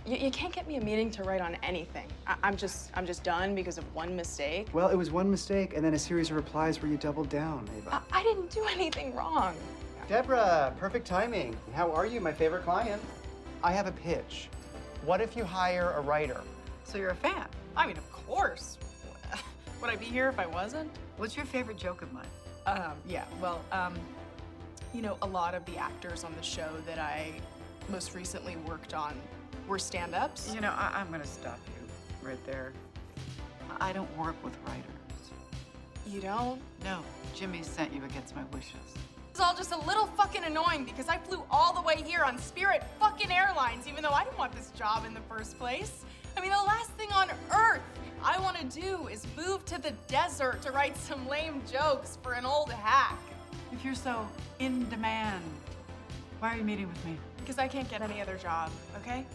You can't get me a meeting to write on anything. I'm just done because of one mistake. Well, it was one mistake and then a series of replies where you doubled down, Ava. I didn't do anything wrong. Deborah, perfect timing. How are you, my favorite client? I have a pitch. What if you hire a writer? So you're a fan? I mean, of course. Would I be here if I wasn't? What's your favorite joke of mine? You know, a lot of the actors on the show that I most recently worked on were stand-ups. You know, I'm gonna stop you right there. I don't work with writers. You don't? No, Jimmy sent you against my wishes. It's all just a little fucking annoying because I flew all the way here on Spirit fucking Airlines, even though I didn't want this job in the first place. I mean, the last thing on earth I want to do is move to the desert to write some lame jokes for an old hack. If you're so in demand, why are you meeting with me? Because I can't get any other job, okay?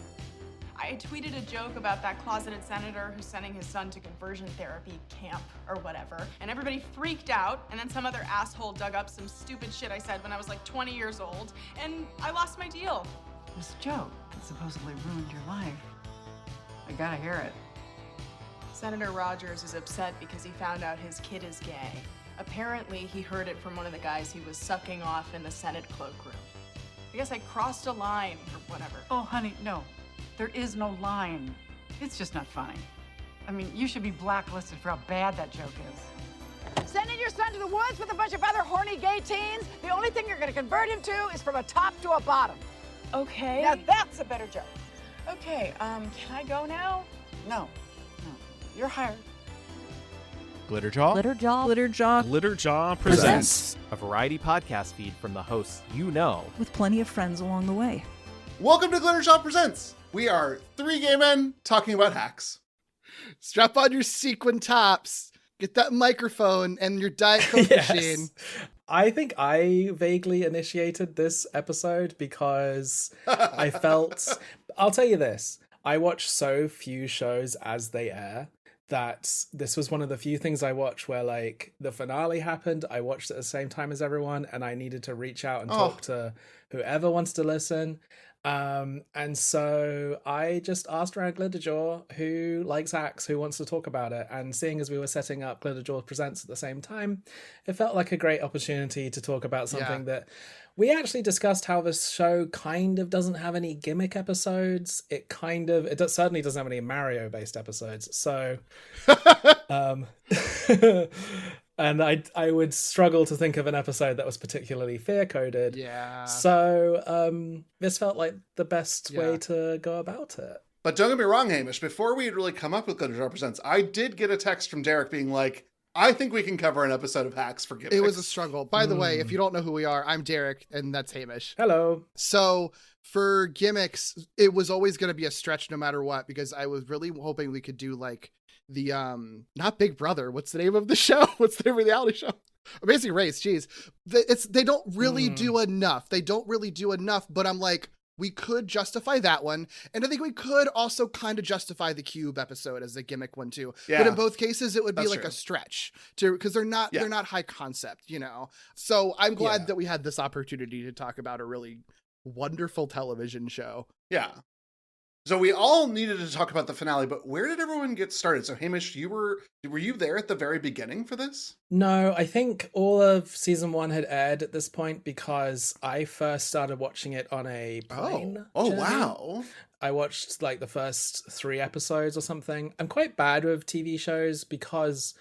I tweeted a joke about that closeted senator who's sending his son to conversion therapy camp or whatever, and everybody freaked out, and then some other asshole dug up some stupid shit I said when I was like 20 years old, and I lost my deal. This joke that supposedly ruined your life. I gotta hear it. Senator Rogers is upset because he found out his kid is gay. Apparently, he heard it from one of the guys he was sucking off in the Senate cloakroom. I guess I crossed a line or whatever. Oh, honey, no. There is no line. It's just not funny. I mean, you should be blacklisted for how bad that joke is. Sending your son to the woods with a bunch of other horny gay teens? The only thing you're gonna convert him to is from a top to a bottom. Okay. Now that's a better joke. Okay, can I go now? No. You're hired. Glitterjaw? Glitterjaw. Glitterjaw. Glitterjaw presents a variety podcast feed from the hosts you know. With plenty of friends along the way. Welcome to Glitterjaw Presents. We are 3 gay men talking about hacks. Strap on your sequin tops, get that microphone and your Diet Coke machine. I think I vaguely initiated this episode because I felt... I'll tell you this. I watch so few shows as they air that this was one of the few things I watched where, like, the finale happened, I watched it at the same time as everyone, and I needed to reach out and talk to whoever wants to listen. And so I just asked around Glitterjaw who likes hacks, who wants to talk about it. And seeing as we were setting up Glitterjaw Presents at the same time, it felt like a great opportunity to talk about something that we actually discussed, how this show kind of doesn't have any gimmick episodes. It certainly doesn't have any Mario based episodes. So, and I would struggle to think of an episode that was particularly fear-coded. Yeah. So this felt like the best way to go about it. But don't get me wrong, Hamish, before we had really come up with Glitterjaw Presents, I did get a text from Derek being like, I think we can cover an episode of Hacks for Gimmicks. It was a struggle. By the way, if you don't know who we are, I'm Derek, and that's Hamish. Hello. So for Gimmicks, it was always going to be a stretch no matter what, because I was really hoping we could do like the, not Big Brother. What's the name of the show? What's the reality show? Amazing Race. Geez. They don't really do enough. They don't really do enough, but I'm like, we could justify that one. And I think we could also kind of justify the Cube episode as a gimmick one too. Yeah. But in both cases, it would be like a stretch because they're not high concept, you know? So I'm glad that we had this opportunity to talk about a really wonderful television show. Yeah. So we all needed to talk about the finale, but where did everyone get started? So Hamish, were you there at the very beginning for this? No, I think all of season 1 had aired at this point because I first started watching it on a plane. Oh, wow. I watched like the first 3 episodes or something. I'm quite bad with TV shows because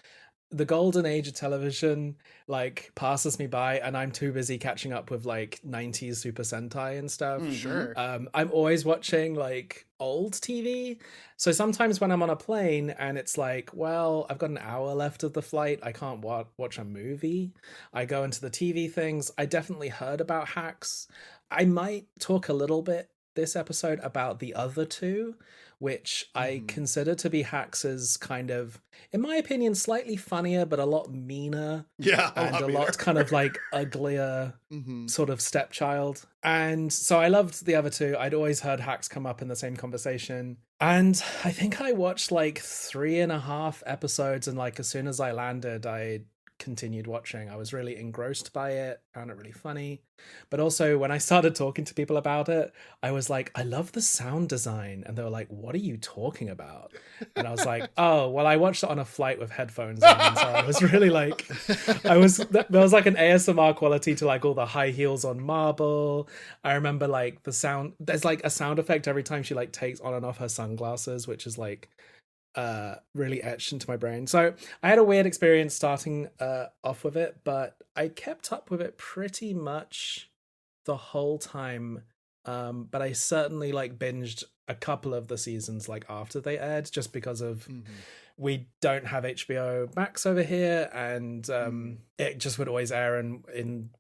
the golden age of television like passes me by and I'm too busy catching up with like 90s Super Sentai and stuff. Sure. I'm always watching like old TV. So sometimes when I'm on a plane and it's like, well, I've got an hour left of the flight, I can't watch a movie. I go into the TV things. I definitely heard about Hacks. I might talk a little bit this episode about the other 2, which I consider to be Hacks' kind of, in my opinion, slightly funnier, but a lot meaner. Yeah. And a lot kind of like uglier sort of stepchild. And so I loved the other 2. I'd always heard Hacks come up in the same conversation. And I think I watched like 3.5 episodes. And like, as soon as I landed, I continued watching. I was really engrossed by it, found it really funny. But also, when I started talking to people about it, I was like, I love the sound design. And they were like, what are you talking about? And I was like, oh, well, I watched it on a flight with headphones on. So I was really like, there was like an ASMR quality to like all the high heels on marble. I remember like the sound, there's like a sound effect every time she like takes on and off her sunglasses, which is like really etched into my brain. So I had a weird experience starting off with it, but I kept up with it pretty much the whole time. But I certainly like binged a couple of the seasons like after they aired, just because of we don't have HBO Max over here, and it just would always air in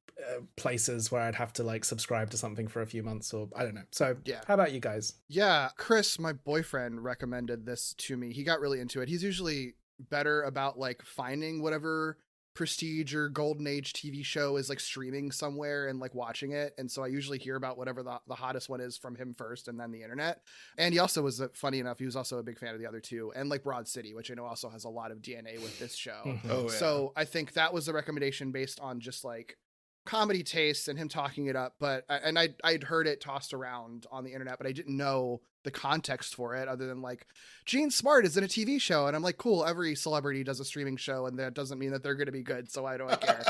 places where I'd have to like subscribe to something for a few months, or I don't know. So Yeah. how about you guys? Yeah, Chris, my boyfriend, recommended this to me. He got really into it. He's usually better about like finding whatever prestige or golden age TV show is like streaming somewhere and like watching it. And so I usually hear about whatever the hottest one is from him first, and then the internet. And he also was, funny enough, he was also a big fan of the other two, and like Broad City, which I know also has a lot of DNA with this show. Oh, yeah. So I think that was a recommendation based on just like comedy tastes and him talking it up. But I'd heard it tossed around on the internet, but I didn't know the context for it other than like Gene Smart is in a TV show, and I'm like, cool, every celebrity does a streaming show, and that doesn't mean that they're going to be good, so why do I care?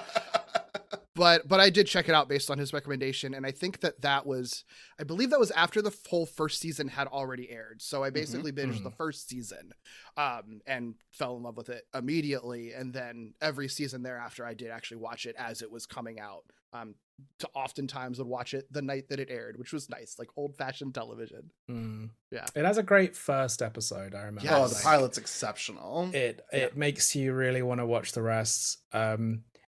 But I did check it out based on his recommendation, and I think I believe that was after the whole first season had already aired. So I basically binged the first season, and fell in love with it immediately. And then every season thereafter, I did actually watch it as it was coming out. To oftentimes would watch it the night that it aired, which was nice, like old fashioned television. Yeah, it has a great first episode. I remember. Oh, the pilot's exceptional. It makes you really want to watch the rest.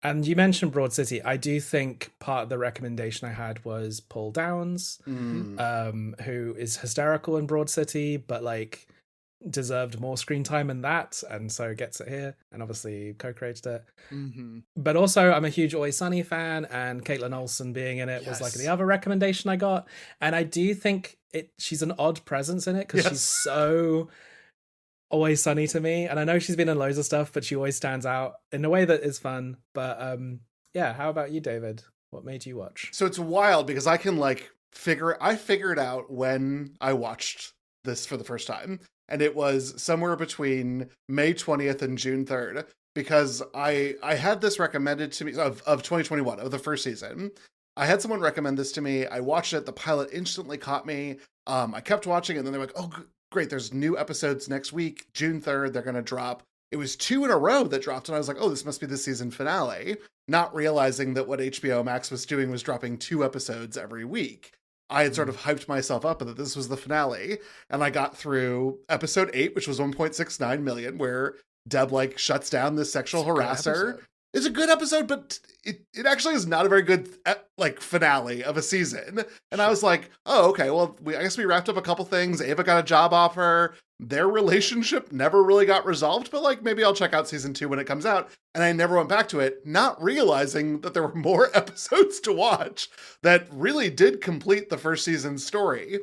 And you mentioned Broad City. I do think part of the recommendation I had was Paul Downs, who is hysterical in Broad City, but like deserved more screen time in that, and so gets it here, and obviously co-created it. But also, I'm a huge Always Sunny fan, and Caitlin Olsen being in it was like the other recommendation I got. And I do think she's an odd presence in it, because she's so Always Sunny to me, and I know she's been in loads of stuff, but she always stands out in a way that is fun. But yeah, how about you, David? What made you watch? So it's wild because I can like figured out when I watched this for the first time, and it was somewhere between May 20th and June 3rd, because I had this recommended to me of 2021, of the first season. I had someone recommend this to me. I watched it. The pilot instantly caught me. I kept watching it, and then they're like, oh, great, there's new episodes next week, June 3rd, they're going to drop. It was 2 in a row that dropped, and I was like, oh, this must be the season finale, not realizing that what HBO Max was doing was dropping 2 episodes every week. I had sort of hyped myself up that this was the finale, and I got through episode 8, which was 1.69 million, where Deb like shuts down this sexual harasser. It's a good episode, but it actually is not a very good like finale of a season. And I was like, oh, okay, well, I guess we wrapped up a couple things. Ava got a job offer. Their relationship never really got resolved, but like maybe I'll check out season 2 when it comes out. And I never went back to it, not realizing that there were more episodes to watch that really did complete the first season's story.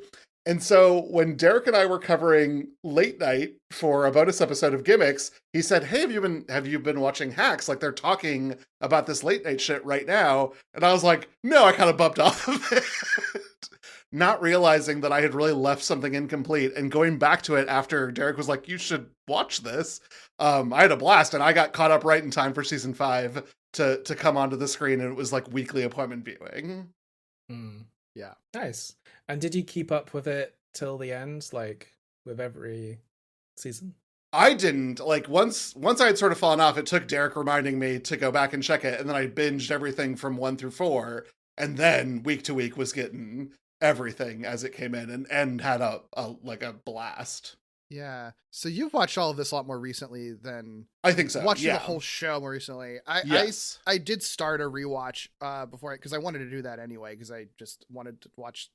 And so when Derek and I were covering Late Night for a bonus episode of Gimmicks, he said, hey, have you been watching Hacks? Like they're talking about this late night shit right now. And I was like, no, I kind of bumped off of it. Not realizing that I had really left something incomplete, and going back to it after Derek was like, you should watch this. I had a blast, and I got caught up right in time for season 5 to come onto the screen, and it was like weekly appointment viewing. Yeah. Nice. And did you keep up with it till the end, like with every season? I didn't. Like once I had sort of fallen off, it took Derek reminding me to go back and check it, and then I binged everything from 1 through 4, and then week to week was getting everything as it came in, and had a blast. Yeah. So you've watched all of this a lot more recently than I think so. Watching the whole show more recently. I did start a rewatch before, because I wanted to do that anyway, because I just wanted to watch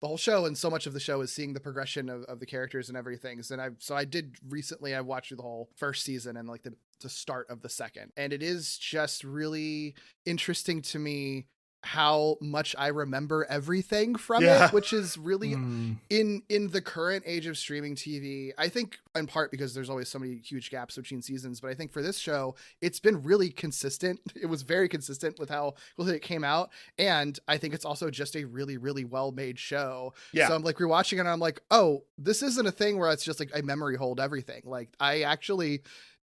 the whole show, and so much of the show is seeing the progression of the characters and everything. So I did recently. I watched through the whole first season and like the start of the second, and it is just really interesting to me how much I remember everything from Yeah. it, which is really in the current age of streaming TV. I think in part because there's always so many huge gaps between seasons, but I think for this show, it's been really consistent. It was very consistent with how it came out. And I think it's also just a really, really well-made show. Yeah. So I'm like rewatching it and I'm like, oh, this isn't a thing where it's just like I memory hold everything. Like I actually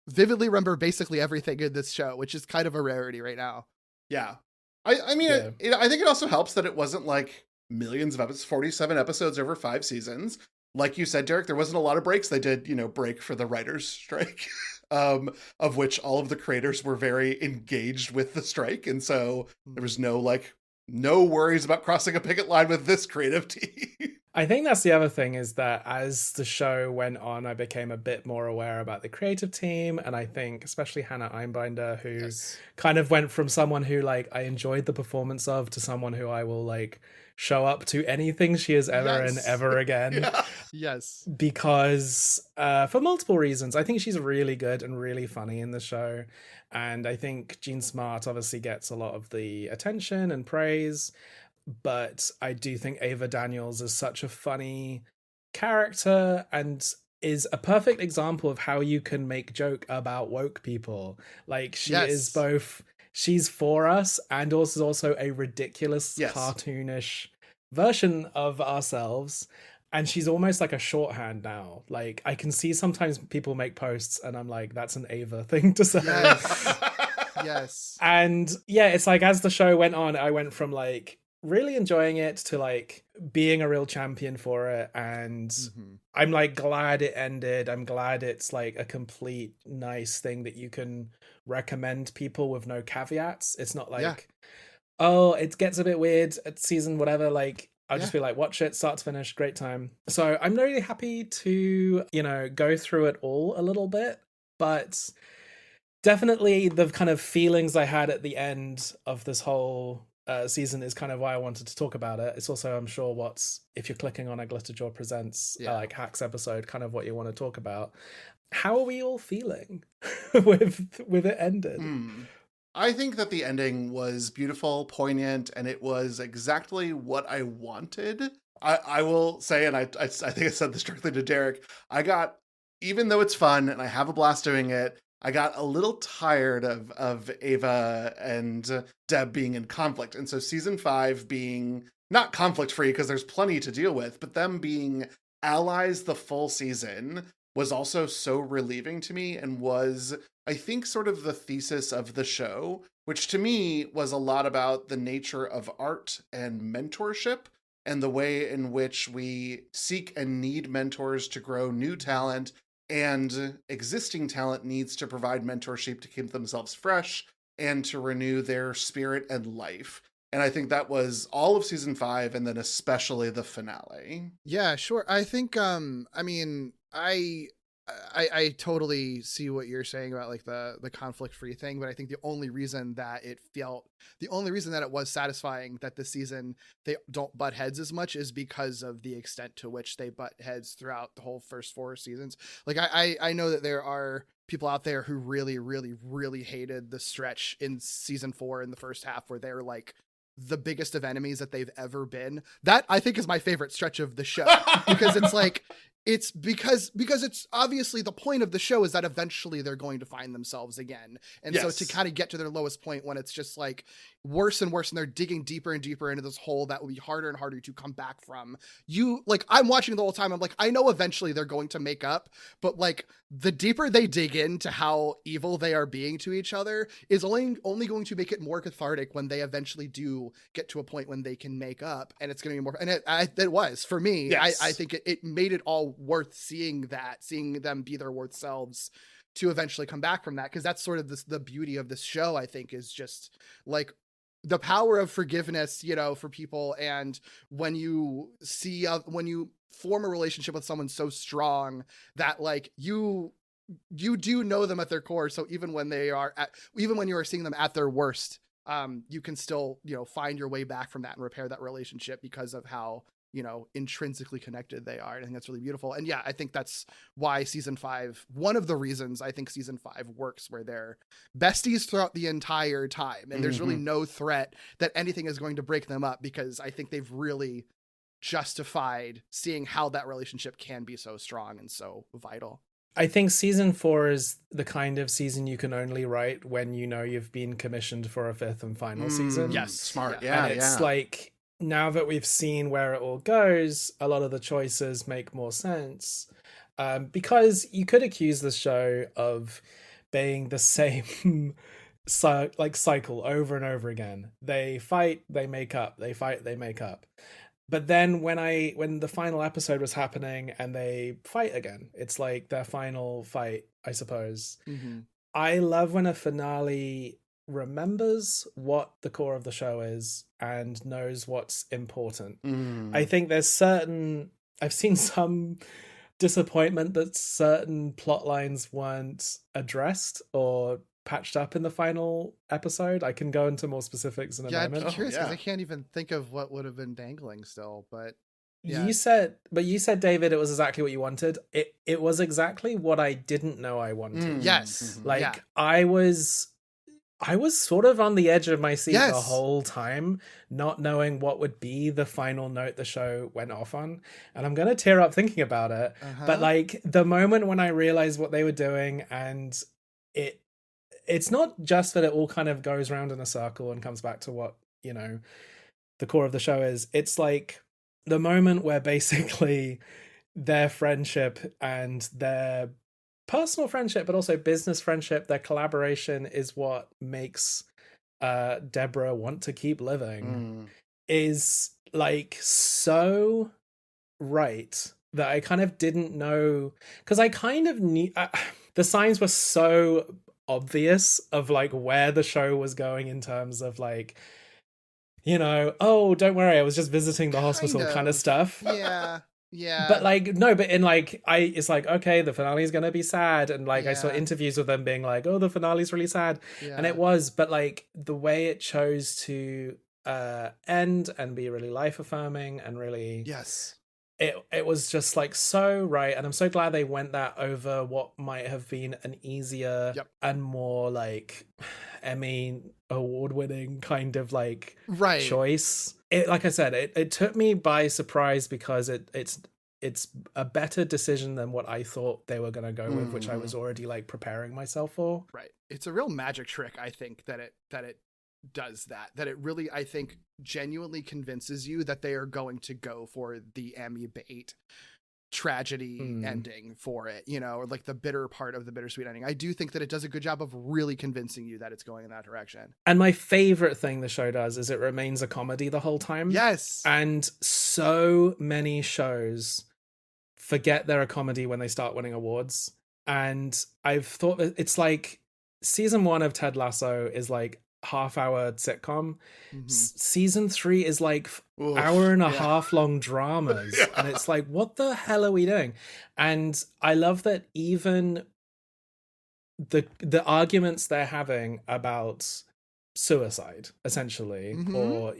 vividly remember basically everything in this show, which is kind of a rarity right now. Yeah. I mean, Yeah. I think it also helps that it wasn't like millions of episodes, 47 episodes over 5 seasons. Like you said, Derek, there wasn't a lot of breaks. They did, break for the writer's strike, of which all of the creators were very engaged with the strike. And so there was no worries about crossing a picket line with this creative team. I think that's the other thing, is that as the show went on, I became a bit more aware about the creative team. And I think especially Hannah Einbinder, who kind of went from someone who like I enjoyed the performance of to someone who I will like show up to anything she has ever and ever again. Yeah. Yes. Because for multiple reasons. I think she's really good and really funny in the show. And I think Jean Smart obviously gets a lot of the attention and praise. But I do think Ava Daniels is such a funny character and is a perfect example of how you can make joke about woke people. Like she is both, she's for us and also a ridiculous cartoonish version of ourselves. And she's almost like a shorthand now. Like I can see sometimes people make posts and I'm like, that's an Ava thing to say. Yes. And yeah, it's like as the show went on, I went from like really enjoying it to like being a real champion for it. And I'm like glad it ended. I'm glad it's like a complete nice thing that you can recommend people with no caveats. It's not like, oh, it gets a bit weird at season whatever. Like I'll just be like, watch it start to finish, great time. So I'm really happy to, go through it all a little bit, but definitely the kind of feelings I had at the end of this whole season is kind of why I wanted to talk about it. It's also, I'm sure, if you're clicking on a Glitterjaw Presents like Hacks episode, kind of what you want to talk about. How are we all feeling with it ended? I think that the ending was beautiful, poignant, and it was exactly what I wanted. I will say, and I think I said this directly to Derek, even though it's fun and I have a blast doing it, I got a little tired of Ava and Deb being in conflict. And so season 5 being not conflict free because there's plenty to deal with, but them being allies the full season was also so relieving to me and was, I think, sort of the thesis of the show, which to me was a lot about the nature of art and mentorship and the way in which we seek and need mentors to grow new talent, and existing talent needs to provide mentorship to keep themselves fresh and to renew their spirit and life. And I think that was all of season 5 and then especially the finale. Yeah, sure. I think, I totally see what you're saying about like the conflict-free thing, but I think the only reason that it was satisfying that this season they don't butt heads as much is because of the extent to which they butt heads throughout the whole first 4 seasons. Like I know that there are people out there who really, really, really hated the stretch in season 4 in the first half where they're like the biggest of enemies that they've ever been. That I think is my favorite stretch of the show because it's like, it's because it's obviously the point of the show is that eventually they're going to find themselves again. And so to kind of get to their lowest point when it's just like worse and worse and they're digging deeper and deeper into this hole that will be harder and harder to come back from. I'm watching the whole time. I'm like, I know eventually they're going to make up, but like the deeper they dig into how evil they are being to each other is only going to make it more cathartic when they eventually do get to a point when they can make up. And it's going to be more, and it was for me. Yes. I think it made it all worth seeing them be their worth selves to eventually come back from that. Cause that's sort of the beauty of this show, I think, is just like the power of forgiveness, for people. And when you form a relationship with someone so strong that like you do know them at their core. So even when you are seeing them at their worst, you can still, find your way back from that and repair that relationship because of how intrinsically connected they are. And I think that's really beautiful. And yeah, I think that's why season 5, one of the reasons I think season 5 works, where they're besties throughout the entire time. And there's really no threat that anything is going to break them up, because I think they've really justified seeing how that relationship can be so strong and so vital. I think season 4 is the kind of season you can only write when you've been commissioned for a 5th and final season. Yes. Smart. And it's like, now that we've seen where it all goes, a lot of the choices make more sense. Because you could accuse the show of being the same cycle over and over again. They fight, they make up. They fight, they make up. But then when the final episode was happening and they fight again, it's like their final fight, I suppose. I love when a finale remembers what the core of the show is and knows what's important. I think I've seen some disappointment that certain plot lines weren't addressed or patched up in the final episode. I can go into more specifics in a moment. I'd be curious, because I can't even think of what would have been dangling still, but yeah. You said, David, it was exactly what you wanted. It was exactly what I didn't know I wanted. Yes. I was sort of on the edge of my seat the Yes. whole time, not knowing what would be the final note the show went off on. And I'm going to tear up thinking about it. But like the moment when I realized what they were doing, and it's not just that it all kind of goes round in a circle and comes back to what, the core of the show is. It's like the moment where basically their friendship and their personal friendship, but also business friendship, their collaboration is what makes Deborah want to keep living, is like so right that I kind of didn't know, because I kind of knew the signs were so obvious of like where the show was going in terms of like, oh, don't worry, I was just visiting the hospital kind of stuff. Yeah. But like, no, but in like, it's like, okay, the finale is going to be sad. And like, I saw interviews with them being like, oh, the finale's really sad. And it was, but like the way it chose to end and be really life affirming and really, yes, it was just like so right. And I'm so glad they went that over what might have been an easier and more like Emmy award winning kind of like choice. It, like I said, it took me by surprise, because it's a better decision than what I thought they were going to go with, which I was already like preparing myself for. Right. It's a real magic trick, I think, that it does that it really, I think, genuinely convinces you that they are going to go for the Emmy bait tragedy ending for it, or like the bitter part of the bittersweet ending. I do think that it does a good job of really convincing you that it's going in that direction. And my favorite thing the show does is it remains a comedy the whole time. Yes. And so many shows forget they're a comedy when they start winning awards. And I've thought that it's like season 1 of Ted Lasso is like half-hour sitcom. Season 3 is like hour and a half long dramas. And it's like, what the hell are we doing? And I love that even the arguments they're having about suicide, essentially, or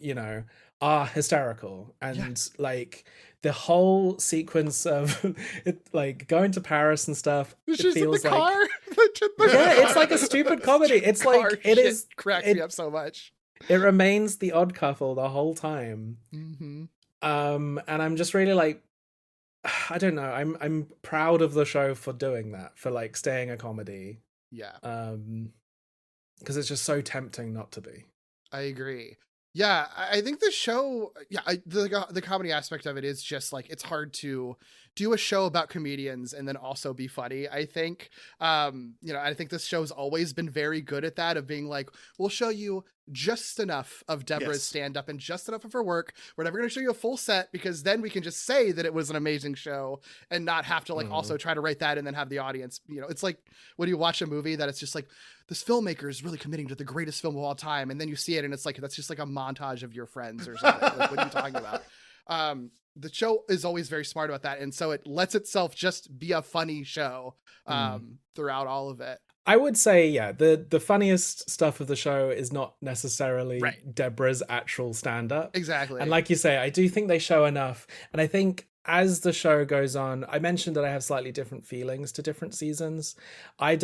are hysterical. And like the whole sequence of it, like going to Paris and stuff, it feels like car. It's like a stupid comedy. It's like cracks me up so much. It remains the odd couple the whole time. And I'm just really like, I don't know, I'm proud of the show for doing that, for like staying a comedy. Because it's just so tempting not to be. I agree. Yeah, I think the show, the comedy aspect of it is just like, it's hard to do a show about comedians and then also be funny, I think. I think this show's always been very good at that, of being like, we'll show you just enough of Deborah's stand-up and just enough of her work. We're never going to show you a full set, because then we can just say that it was an amazing show and not have to like also try to write that and then have the audience, it's like when you watch a movie that it's just like, this filmmaker is really committing to the greatest film of all time, and then you see it and it's like, that's just like a montage of your friends or something. Like, what are you talking about? The show is always very smart about that, and so it lets itself just be a funny show throughout all of it. I would say, yeah, the funniest stuff of the show is not necessarily Right. Deborah's actual stand-up. Exactly. And like you say, I do think they show enough. And I think as the show goes on, I mentioned that I have slightly different feelings to different seasons. I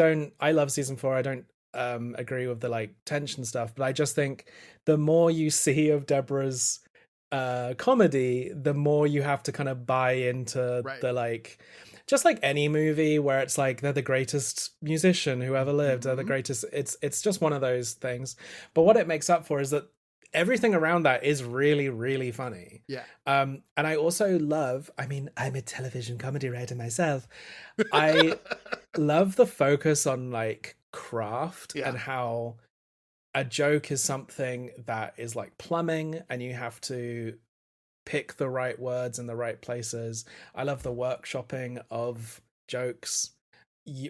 love season 4. I don't agree with the like tension stuff, but I just think the more you see of Deborah's comedy, the more you have to kind of buy into Right. the like, just like any movie where it's like they're the greatest musician who ever lived, they're the greatest. It's just one of those things. But what it makes up for is that everything around that is really, really funny. Yeah. And I also love, I mean, I'm a television comedy writer myself. I love the focus on like craft and how a joke is something that is like plumbing and you have to pick the right words in the right places. I love the workshopping of jokes.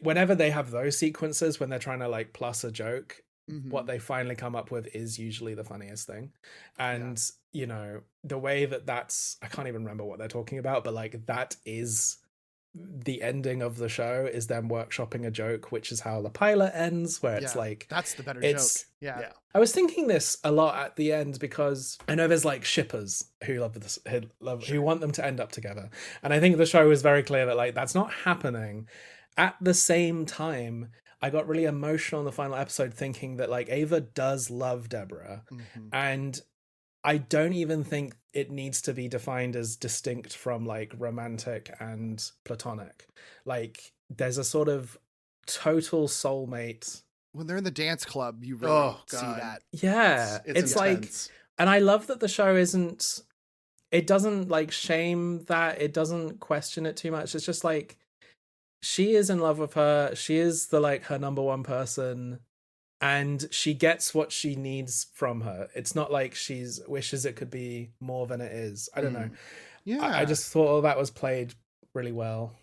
Whenever they have those sequences, when they're trying to like plus a joke, what they finally come up with is usually the funniest thing. And, you know, the way that's, I can't even remember what they're talking about, but like that is the ending of the show, is them workshopping a joke, which is how the pilot ends, where it's like, that's the better joke. Yeah. I was thinking this a lot at the end because I know there's like shippers who love this, who want them to end up together, and I think the show was very clear that like that's not happening. At the same time, I got really emotional in the final episode, thinking that like Ava does love Deborah, and I don't even think it needs to be defined as distinct from like romantic and platonic. Like there's a sort of total soulmate. When they're in the dance club, you really see that. Yeah. It's like, and I love that the show it doesn't like shame that, it doesn't question it too much. It's just like, she is in love with her. She is the like her number one person. And she gets what she needs from her. It's not like she's wishes it could be more than it is. I don't know. Yeah. I just thought all that was played really well.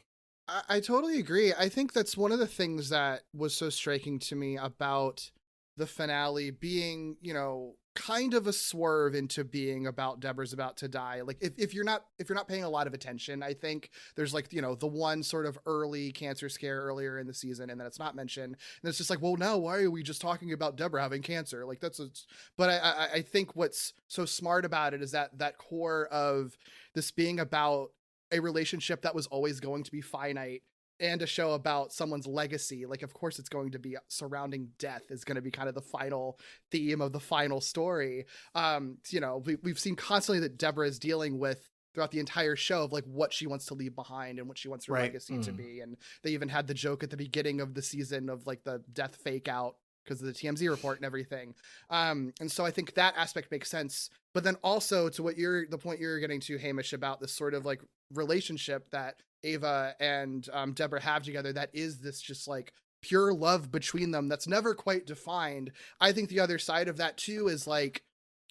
I totally agree. I think that's one of the things that was so striking to me about the finale being, you know, kind of a swerve into being about Deborah's about to die. Like if you're not paying a lot of attention, I think there's like, you know, the one sort of early cancer scare earlier in the season, and then it's not mentioned. And it's just like, well, now why are we just talking about Deborah having cancer? Like but I think what's so smart about it is that core of this being about a relationship that was always going to be finite, and a show about someone's legacy. Like, of course, it's going to be surrounding death is going to be kind of the final theme of the final story. You know, we've seen constantly that Deborah is dealing with throughout the entire show of like what she wants to leave behind and what she wants her legacy to be. And they even had the joke at the beginning of the season of like the death fake out because of the TMZ report and everything. And so I think that aspect makes sense. But then also to the point you're getting to, Hamish, about this sort of like relationship that Ava and Deborah have together, that is this just like pure love between them that's never quite defined. I think the other side of that too is like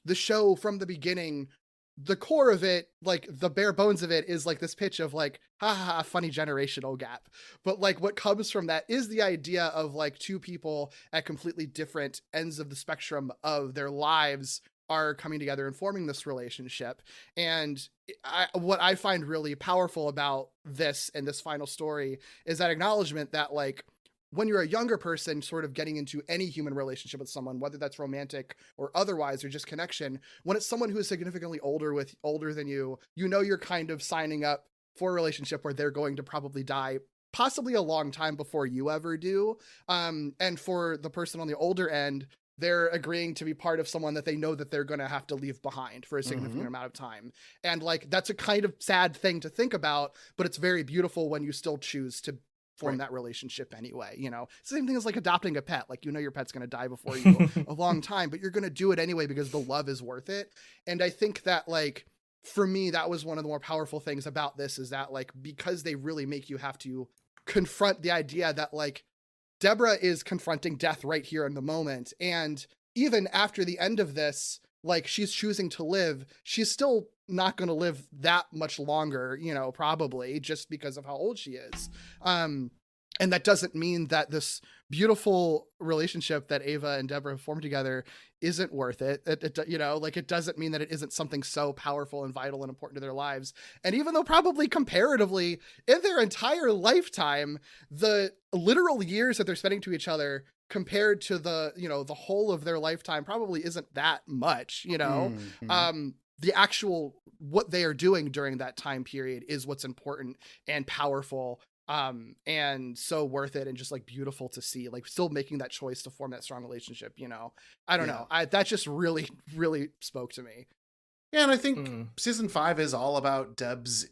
the show from the beginning, the core of it, like the bare bones of it is like this pitch of like, ha ha ha, funny generational gap. But like what comes from that is the idea of like two people at completely different ends of the spectrum of their lives are coming together and forming this relationship. And what I find really powerful about this and this final story is that acknowledgement that like when you're a younger person sort of getting into any human relationship with someone, whether that's romantic or otherwise, or just connection, when it's someone who is significantly older than you, you know, you're kind of signing up for a relationship where they're going to probably die possibly a long time before you ever do. And for the person on the older end, they're agreeing to be part of someone that they know that they're going to have to leave behind for a significant amount of time. And like, that's a kind of sad thing to think about, but it's very beautiful when you still choose to form that relationship anyway. You know, same thing as like adopting a pet. Like, you know, your pet's going to die before you a long time, but you're going to do it anyway because the love is worth it. And I think that like, for me, that was one of the more powerful things about this, is that like, because they really make you have to confront the idea that like, Deborah is confronting death right here in the moment. And even after the end of this, like she's choosing to live, she's still not going to live that much longer, you know, probably just because of how old she is. And that doesn't mean that this beautiful relationship that Ava and Deborah have formed together isn't worth it. It doesn't mean that it isn't something so powerful and vital and important to their lives. And even though probably comparatively in their entire lifetime, the literal years that they're spending to each other compared to the whole of their lifetime probably isn't that much, the actual what they are doing during that time period is what's important and powerful, and so worth it, and just like beautiful to see, like still making that choice to form that strong relationship. I don't know, that just really spoke to me. Yeah, and I think season 5 is all about Deb's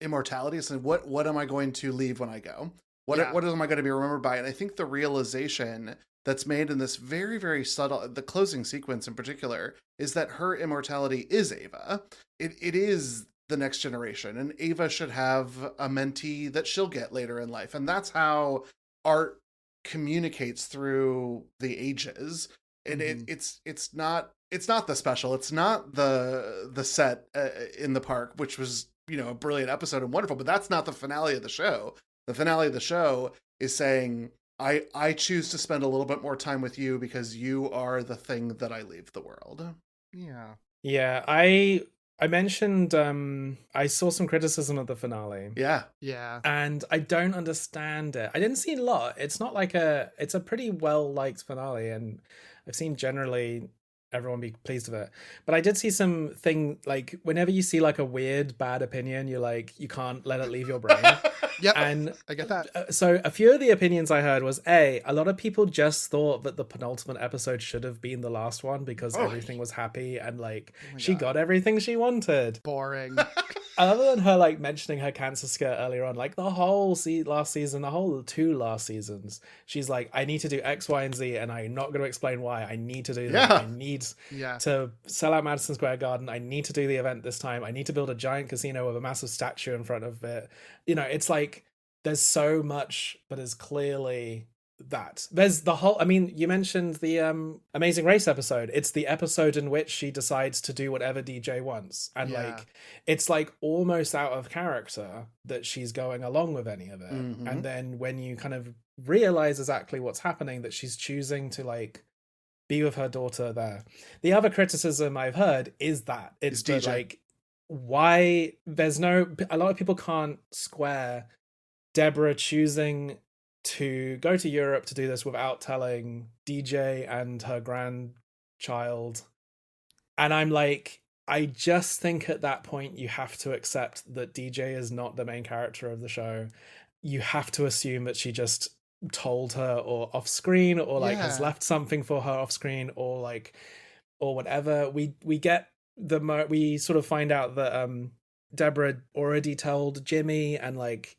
immortality. So what am I going to leave when I go? What am I going to be remembered by? And I think the realization that's made in this very, very subtle, the closing sequence in particular, is that her immortality is Ava. It is the next generation, and Ava should have a mentee that she'll get later in life. And that's how art communicates through the ages. And it's not the special, it's not the set in the park, which was, a brilliant episode and wonderful, but that's not the finale of the show. The finale of the show is saying, I choose to spend a little bit more time with you because you are the thing that I leave the world. Yeah. Yeah, I mentioned I saw some criticism of the finale. Yeah. Yeah. And I don't understand it. I didn't see a lot. It's not like it's a pretty well-liked finale, and I've seen generally everyone be pleased with it. But I did see something, like, whenever you see like a weird bad opinion, you're like, you can't let it leave your brain. Yep. And I get that. So a few of the opinions I heard was, a lot of people just thought that the penultimate episode should have been the last one because everything was happy and like she got everything she wanted. Boring. Other than her like mentioning her cancer scare earlier on, like the whole last season, the whole 2 last seasons, she's like, I need to do X, Y, and Z, and I'm not going to explain why. I need to do that. I need to sell out Madison Square Garden. I need to do the event this time. I need to build a giant casino with a massive statue in front of it. It's like there's so much that is clearly that. There's the whole, I mean, you mentioned the Amazing Race episode. It's the episode in which she decides to do whatever DJ wants. And like, it's like almost out of character that she's going along with any of it. Mm-hmm. And then when you kind of realize exactly what's happening, that she's choosing to like be with her daughter there. The other criticism I've heard is that it's that, like, why a lot of people can't square Deborah choosing to go to Europe to do this without telling DJ and her grandchild. And I'm like, I just think at that point you have to accept that DJ is not the main character of the show. You have to assume that she just told her or off screen, or like has left something for her off screen, or like, or whatever. We sort of find out that Deborah already told Jimmy, and like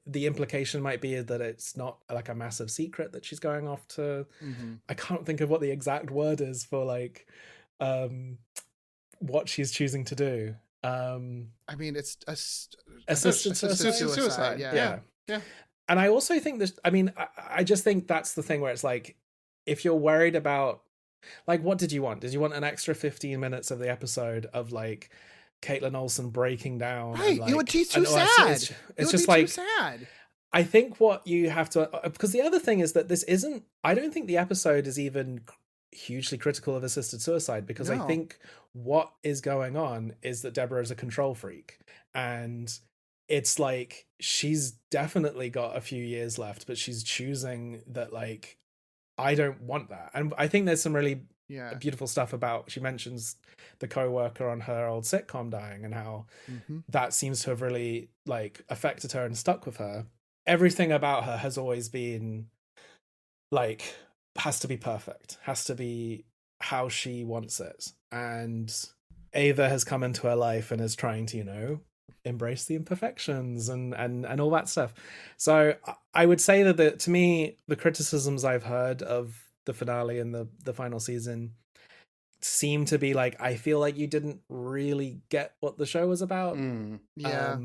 the implication might be that it's not like a massive secret that she's going off to. I can't think of what the exact word is for like what she's choosing to do. I mean, it's assisted suicide. Yeah. And I also think this, I mean, I just think that's the thing where it's like, if you're worried about, like, what did you want? Did you want an extra 15 minutes of the episode of like Caitlin Olsen breaking down? Right, like, it would be too sad. It's just like, too sad. I think what you have to, because the other thing is that this isn't, I don't think the episode is even hugely critical of assisted suicide, because I think what is going on is that Deborah is a control freak, and it's like she's definitely got a few years left, but she's choosing that, like, I don't want that. And I think there's some really beautiful stuff about, she mentions the co-worker on her old sitcom dying, and how that seems to have really like affected her and stuck with her. Everything about her has always been like, has to be perfect, has to be how she wants it. And Ava has come into her life and is trying to, embrace the imperfections and all that stuff. So I would say that to me, the criticisms I've heard of the finale and the final season seem to be like, I feel like you didn't really get what the show was about. I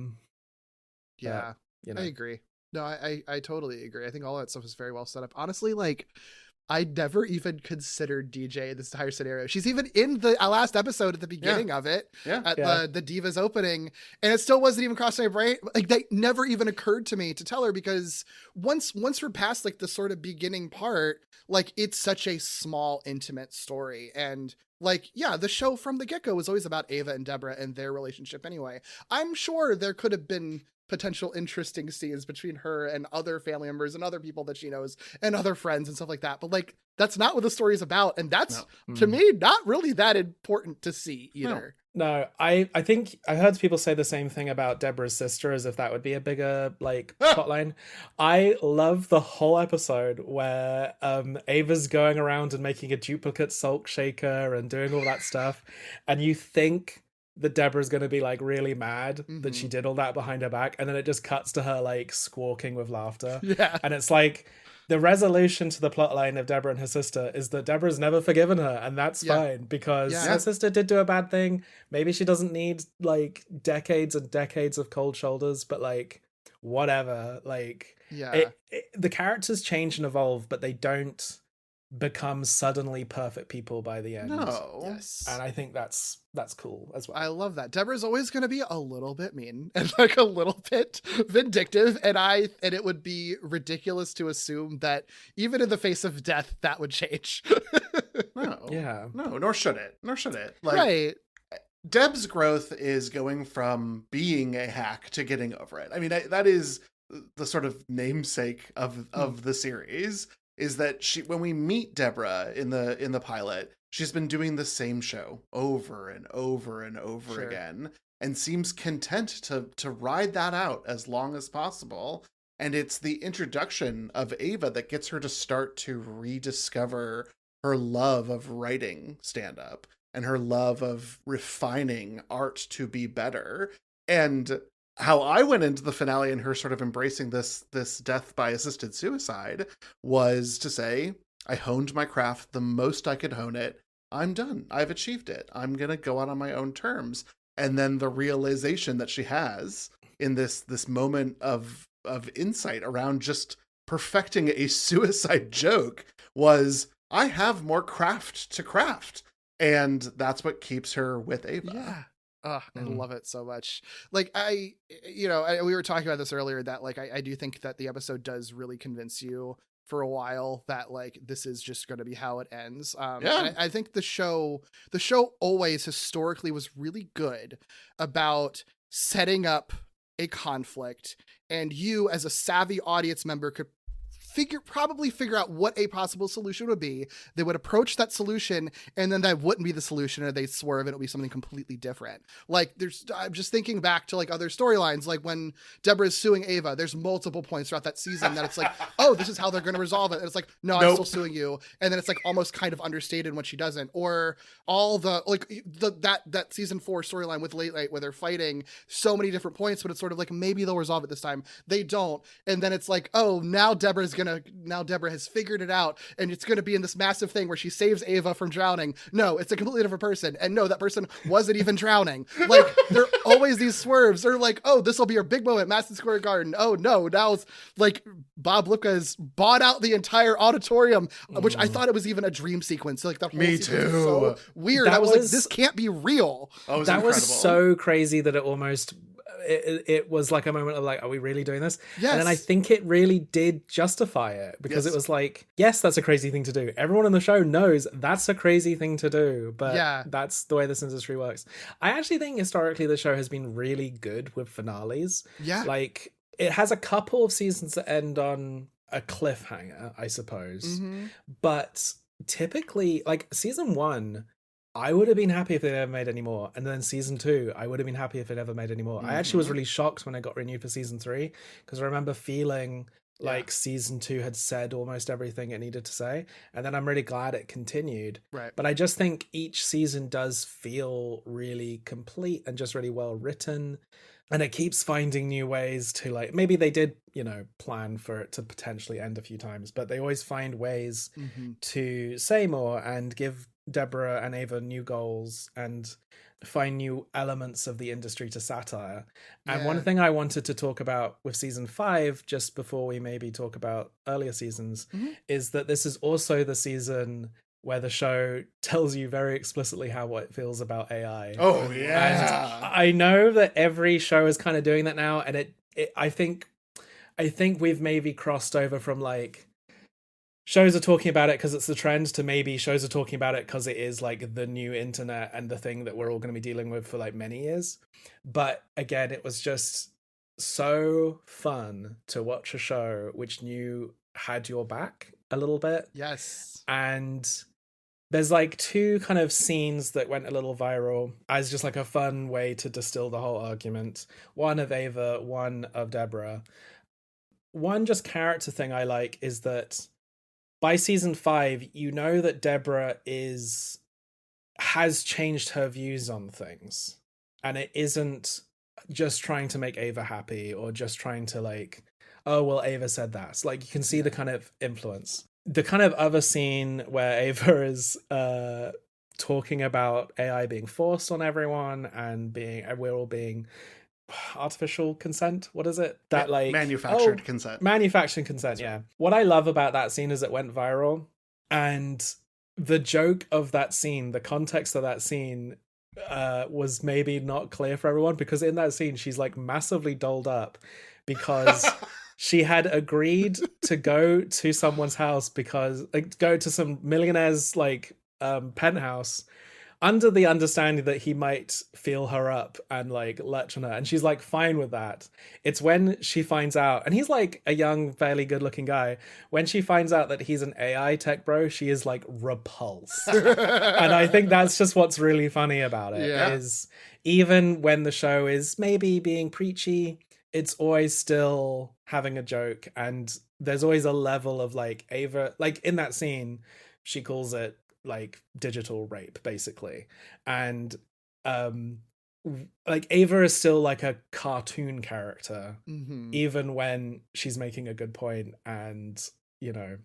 agree. No, I totally agree. I think all that stuff is very well set up. Honestly, like, I never even considered DJ in this entire scenario. She's even in the last episode at the beginning of it, at the Divas opening, and it still wasn't even crossing my brain. Like, they never even occurred to me to tell her, because once we're past like the sort of beginning part, like, it's such a small, intimate story. And like, yeah, the show from the get-go was always about Ava and Deborah and their relationship anyway. I'm sure there could have been potential interesting scenes between her and other family members and other people that she knows and other friends and stuff like that. But like, that's not what the story is about. And that's, to me, not really that important to see either. No, I think I heard people say the same thing about Deborah's sister, as if that would be a bigger like plotline. I love the whole episode where Ava's going around and making a duplicate salt shaker and doing all that stuff, and you think that Deborah's going to be like really mad that she did all that behind her back, and then it just cuts to her like squawking with laughter. And it's like, the resolution to the plotline of Deborah and her sister is that Deborah's never forgiven her, and that's fine, because her sister did do a bad thing. Maybe she doesn't need like decades and decades of cold shoulders, but like, whatever. Like, the characters change and evolve, but they don't become suddenly perfect people by the end. And I think that's cool as well. I love that. Deborah's always going to be a little bit mean and like a little bit vindictive, and it would be ridiculous to assume that even in the face of death that would change. No, nor should it. Like, Deb's growth is going from being a hack to getting over it. I mean, that is the sort of namesake of the series, is that when we meet Deborah in the pilot, she's been doing the same show over and over and over again, and seems content to ride that out as long as possible. And it's the introduction of Ava that gets her to start to rediscover her love of writing stand-up and her love of refining art to be better. And how I went into the finale and her sort of embracing this death by assisted suicide was to say, I honed my craft the most I could hone it. I'm done. I've achieved it. I'm going to go out on my own terms. And then the realization that she has in this moment of insight around just perfecting a suicide joke was, I have more craft to craft. And that's what keeps her with Ava. Yeah. I love it so much. Like, we were talking about this earlier, that like, I do think that the episode does really convince you for a while that like, this is just going to be how it ends. I think the show always historically was really good about setting up a conflict, and you as a savvy audience member could probably figure out what a possible solution would be. They would approach that solution, and then that wouldn't be the solution, or they'd swerve and it would be something completely different. Like, I'm just thinking back to like other storylines, like when Deborah is suing Ava, there's multiple points throughout that season that it's like, oh, this is how they're going to resolve it. And it's like, no, I'm still suing you. And then it's like almost kind of understated when she doesn't. Or all the, like that season 4 storyline with Late Late, where they're fighting so many different points, but it's sort of like, maybe they'll resolve it this time. They don't. And then it's like, oh, now Deborah has figured it out, and it's gonna be in this massive thing where she saves Ava from drowning. No, it's a completely different person, and no, that person wasn't even drowning. Like, there are always these swerves. They're like, oh, this will be your big moment, Madison Square Garden. Oh no, now it's like Bob Lipka has bought out the entire auditorium, which I thought it was even a dream sequence. Like, that whole sequence was so weird. I was like, this can't be real. That was so crazy that it almost it was like a moment of like, are we really doing this? Yes. And then I think it really did justify it, because it was like, yes, that's a crazy thing to do. Everyone on the show knows that's a crazy thing to do, but that's the way this industry works. I actually think historically the show has been really good with finales. Yeah. Like, it has a couple of seasons that end on a cliffhanger, I suppose. But typically, like, season 1, I would have been happy if they never made any more. And then season 2, I would have been happy if it never made any more. I actually was really shocked when it got renewed for season 3, because I remember feeling like season 2 had said almost everything it needed to say. And then I'm really glad it continued. Right. But I just think each season does feel really complete and just really well written. And it keeps finding new ways to, like, maybe they did, plan for it to potentially end a few times, but they always find ways to say more and give Deborah and Ava new goals and find new elements of the industry to satire. And one Yeah. thing I wanted to talk about with season 5, just before we maybe talk about earlier seasons, is that this is also the season where the show tells you very explicitly how it feels about AI. Oh And yeah. I know that every show is kind of doing that now, and I think we've maybe crossed over from like shows are talking about it because it's the trend to maybe shows are talking about it because it is like the new internet and the thing that we're all going to be dealing with for like many years. But again, it was just so fun to watch a show which knew had your back a little bit. Yes. And there's like 2 kind of scenes that went a little viral as just like a fun way to distill the whole argument. One of Ava, one of Deborah. One just character thing I like is that by season 5, you know that Deborah has changed her views on things. And it isn't just trying to make Ava happy or just trying to like, oh, well, Ava said that. So like you can see the kind of influence. The kind of other scene where Ava is talking about AI being forced on everyone and we're all being artificial consent. What is it? That like manufactured consent. Manufactured consent, yeah. What I love about that scene is it went viral, and the joke of that scene, the context of that scene was maybe not clear for everyone, because in that scene she's like massively dolled up because she had agreed to go to someone's house because like go to some millionaire's like penthouse under the understanding that he might feel her up and like latch on her, and she's like fine with that. It's when she finds out, and he's like a young, fairly good looking guy, when she finds out that he's an AI tech bro, she is like repulsed. And I think that's just what's really funny about it, is even when the show is maybe being preachy, it's always still having a joke, and there's always a level of like Ava, like in that scene she calls it like digital rape basically, and like Ava is still like a cartoon character even when she's making a good point. And you know,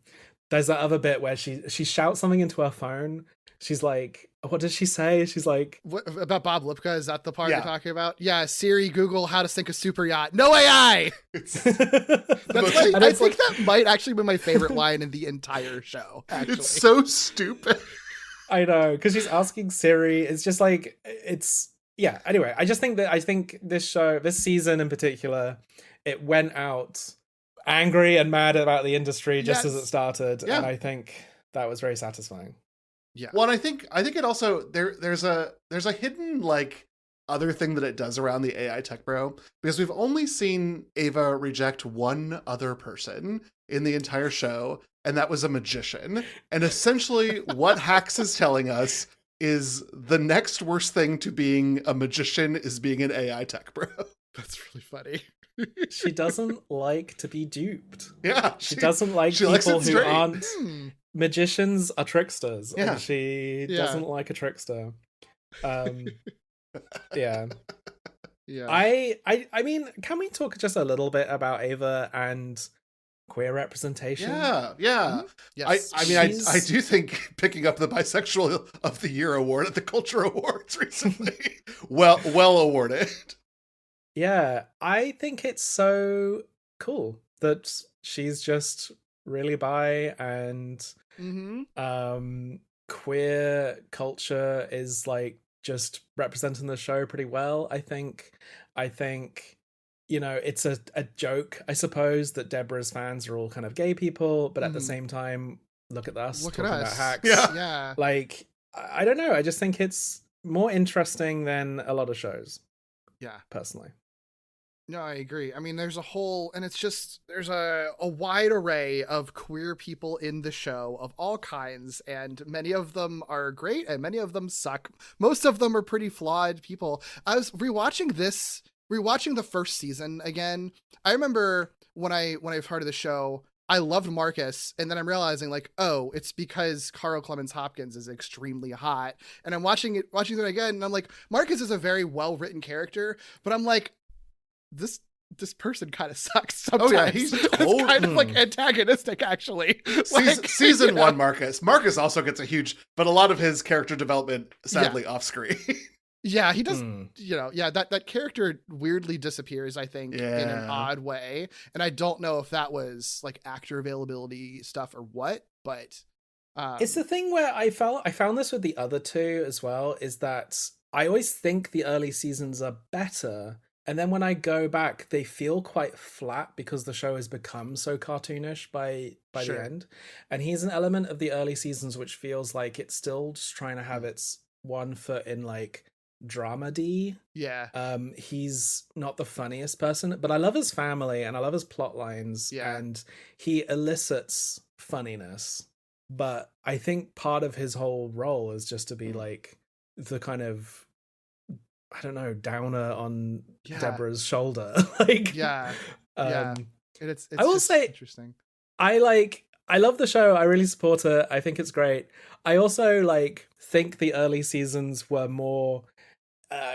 there's that other bit where she shouts something into her phone. She's like, what does she say? She's like, what about Bob Lipka? Is that the part you're talking about? Yeah, Siri, Google how to sink a super yacht. No AI. I I think that might actually be my favorite line in the entire show. Actually. It's so stupid. I know, because she's asking Siri. It's just like, it's yeah. Anyway, I think this show, this season in particular, it went out angry and mad about the industry just as it started, and I think that was very satisfying. Yeah. Well, and I think it also there's a hidden like other thing that it does around the AI tech bro, because we've only seen Ava reject one other person in the entire show, and that was a magician. And essentially what Hax is telling us is the next worst thing to being a magician is being an AI tech bro. That's really funny. She doesn't like to be duped. Yeah. She doesn't like she likes people it who straight. aren't magicians are tricksters. Yeah. And she doesn't like a trickster. Yeah. Yeah. I mean, can we talk just a little bit about Ava and queer representation? Yeah. Yes. I mean, I do think picking up the Bisexual of the Year award at the Culture Awards recently, well awarded. Yeah, I think it's so cool that she's just really bi, and queer culture is like just representing the show pretty well. I think you know, it's a joke, I suppose, that Deborah's fans are all kind of gay people, but at the same time, look at us talking about Hax. Yeah. Like, I don't know, I just think it's more interesting than a lot of shows. Yeah. Personally. No, I agree. I mean, there's there's a wide array of queer people in the show of all kinds, and many of them are great and many of them suck. Most of them are pretty flawed people. I was rewatching the first season again. I remember when I started the show, I loved Marcus, and then I'm realizing like, oh, it's because Carl Clemens Hopkins is extremely hot. And I'm watching it again, and I'm like, Marcus is a very well-written character, but I'm like, this this person kind of sucks sometimes. Oh yeah, he's It's kind of like antagonistic, actually. Season 1 Marcus also gets a huge, but a lot of his character development sadly off screen. Yeah, he does. That character weirdly disappears, I think, in an odd way, and I don't know if that was like actor availability stuff or what, but it's the thing where I found this with the other two as well, is that I always think the early seasons are better, and then when I go back, they feel quite flat because the show has become so cartoonish by the end. And he's an element of the early seasons which feels like it's still just trying to have its one foot in like dramedy. He's not the funniest person, but I love his family and I love his plot lines, and he elicits funniness. But I think part of his whole role is just to be like the kind of, I don't know, downer on Deborah's shoulder. Like, it's I will say, interesting. I love the show. I really support it. I think it's great. I also like think the early seasons were more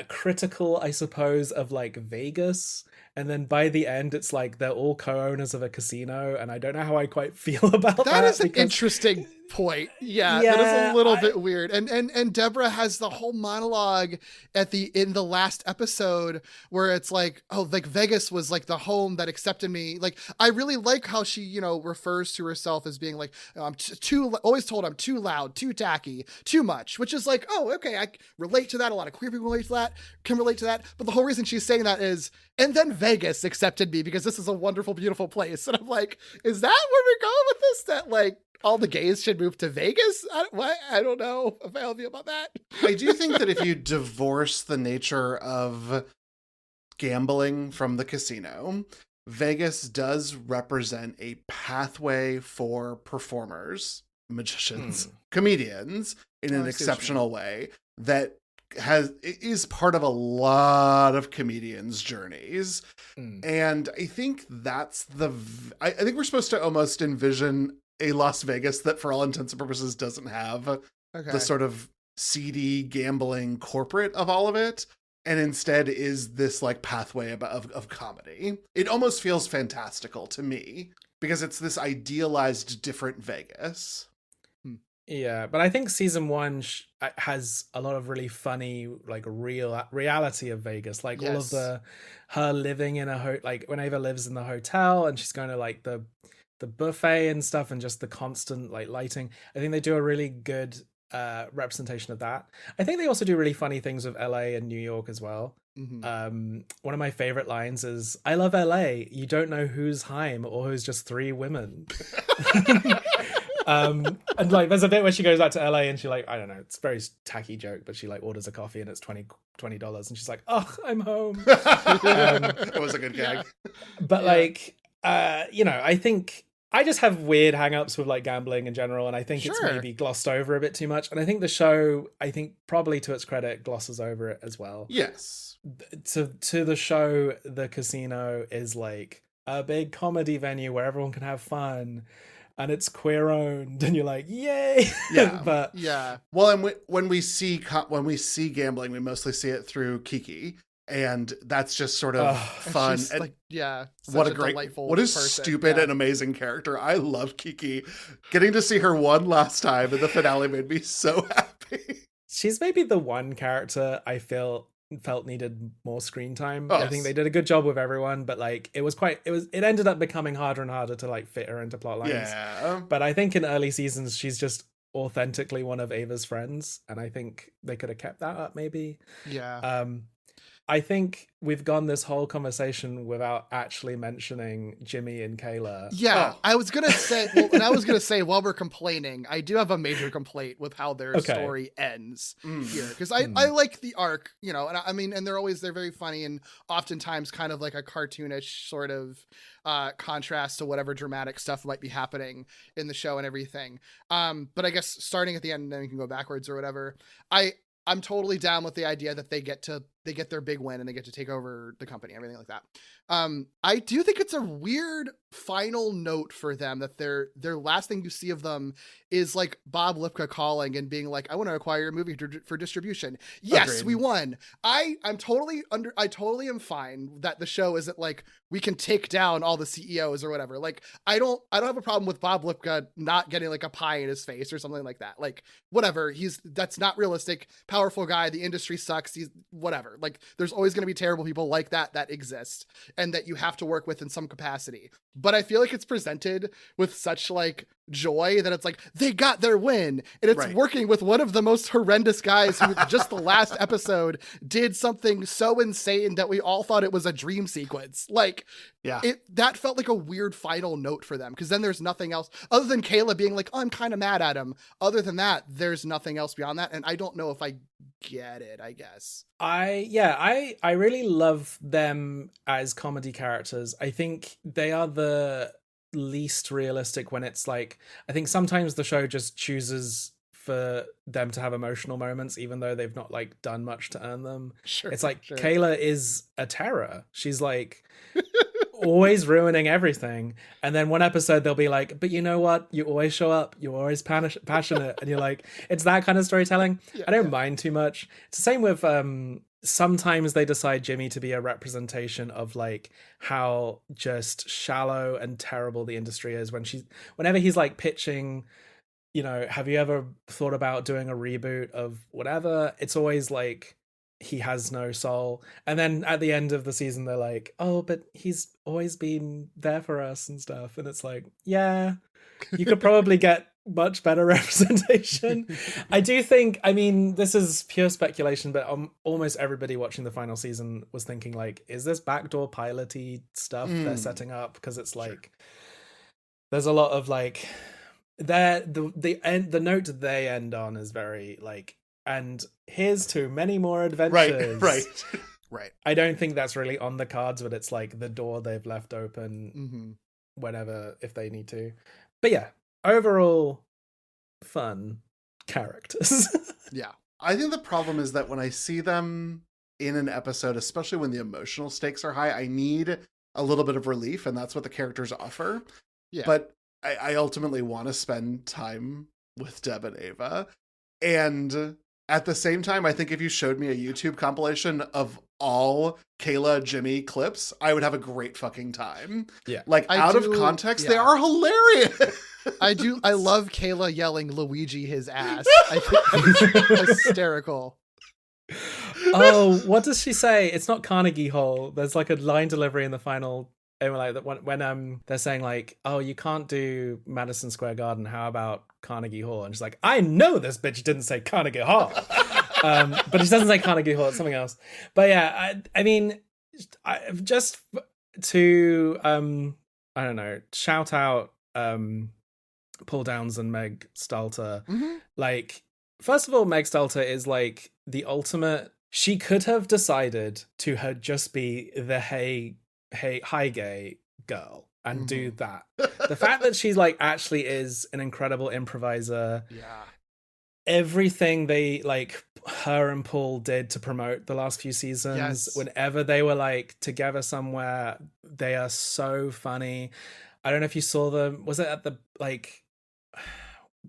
critical, I suppose, of like Vegas, and then by the end it's like they're all co-owners of a casino, and I don't know how I quite feel about that. That is an interesting point. That is a little bit weird. And Deborah has the whole monologue in the last episode where it's like, oh, like Vegas was like the home that accepted me. Like, I really like how she, you know, refers to herself as being like, I'm always told I'm too loud, too tacky, too much, which is like, oh, okay, I relate to that. A lot of queer people can relate to that. But the whole reason she's saying that is, and then Vegas accepted me because this is a wonderful, beautiful place. And I'm like, is that where we're going with this? That like, all the gays should move to Vegas? I don't know if I feel about that. I do think that if you divorce the nature of gambling from the casino, Vegas does represent a pathway for performers, magicians, comedians in an exceptional way that is part of a lot of comedians' journeys. And I think that's I think we're supposed to almost envision a Las Vegas that for all intents and purposes doesn't have the sort of seedy gambling corporate of all of it, and instead is this like pathway of comedy. It almost feels fantastical to me because it's this idealized different Vegas. Yeah, but I think season 1 has a lot of really funny, like reality of Vegas, like all of her living in like when Ava lives in the hotel and she's going to like the buffet and stuff, and just the constant like lighting. I think they do a really good representation of that. I think they also do really funny things with LA and New York as well. One of my favorite lines is, I love LA, you don't know who's Haim or who's just 3 women. And like there's a bit where she goes out to LA and she like, I don't know, it's a very tacky joke, but she like orders a coffee and it's $20 and she's like, oh, I'm home. That was a good gag. But like you know, I think I just have weird hang-ups with like gambling in general, and I think it's maybe glossed over a bit too much. And I think the show, I think probably to its credit, glosses over it as well. Yes. To the show, the casino is like a big comedy venue where everyone can have fun, and it's queer owned, and you're like, yay! But well, and when we see gambling, we mostly see it through Kiki. And that's just sort of fun. Just, and like, what a stupid and amazing character. I love Kiki. Getting to see her one last time in the finale made me so happy. She's maybe the one character I felt needed more screen time. I think they did a good job with everyone, but like it ended up becoming harder and harder to like fit her into plot lines. Yeah. But I think in early seasons she's just authentically one of Ava's friends, and I think they could have kept that up maybe. I think we've gone this whole conversation without actually mentioning Jimmy and Kayla. I was gonna say, while we're complaining, I do have a major complaint with how their story ends here, because I like the arc, you know, and I mean, and they're very funny and oftentimes kind of like a cartoonish sort of contrast to whatever dramatic stuff might be happening in the show and everything. But I guess starting at the end and then we can go backwards or whatever. I'm totally down with the idea that they get to they get their big win and they get to take over the company, everything like that. I do think it's a weird final note for them that their last thing you see of them is like Bob Lipka calling and being like, I want to acquire your movie for distribution. Yes, Agreed. we won. I totally am fine that the show isn't like, we can take down all the CEOs or whatever. Like, I don't have a problem with Bob Lipka not getting like a pie in his face or something like that. Like, whatever, that's not realistic. Powerful guy, the industry sucks. He's whatever. Like, there's always going to be terrible people like that exist and that you have to work with in some capacity. But I feel like it's presented with such like joy that it's like they got their win, and it's working with one of the most horrendous guys who just the last episode did something so insane that we all thought it was a dream sequence. Like, that felt like a weird final note for them, because then there's nothing else other than Kayla being like, oh, I'm kind of mad at him. Other than that, there's nothing else beyond that, and I don't know if I get it, I guess. I really love them as comedy characters. I think they are the least realistic when it's like, I think sometimes the show just chooses for them to have emotional moments even though they've not like done much to earn them. It's like Kayla is a terror. She's like always ruining everything, and then one episode they'll be like, but you know what, you always show up, you're always passionate, and you're like, it's that kind of storytelling. I don't mind too much. It's the same with sometimes they decide Jimmy to be a representation of like how just shallow and terrible the industry is whenever he's like pitching, you know, have you ever thought about doing a reboot of whatever? It's always like he has no soul. And then at the end of the season, they're like, oh, but he's always been there for us and stuff. And it's like, yeah, you could probably get much better representation. I do think, I mean, this is pure speculation, but almost everybody watching the final season was thinking like, is this backdoor pilot-y stuff they're setting up? Because it's like, there's a lot of like, the note they end on is very like, and here's to many more adventures. Right. I don't think that's really on the cards, but it's like the door they've left open whenever, if they need to. But yeah, overall fun characters. I think the problem is that when I see them in an episode, especially when the emotional stakes are high, I need a little bit of relief, and that's what the characters offer. But I ultimately want to spend time with Deb and Ava. And at the same time, I think if you showed me a YouTube compilation of all Kayla Jimmy clips, I would have a great fucking time. Like, out of context, they are hilarious. I love Kayla yelling Luigi his ass. I think that's hysterical. Oh, what does she say? It's not Carnegie Hall. There's like a line delivery in the final, and like that when they're saying like, oh, you can't do Madison Square Garden, how about Carnegie Hall? And she's like, I know this bitch didn't say Carnegie Hall. But she doesn't say Carnegie Hall, it's something else. But yeah, I mean, just to I don't know, shout out Paul Downs and Meg Stalter. Like, first of all, Meg Stalter is like the ultimate. She could have decided to just be the hi gay girl and do that. The fact that she's like actually is an incredible improviser. Everything they like her and Paul did to promote the last few seasons, whenever they were like together somewhere, they are so funny. I don't know if you saw them, was it at the like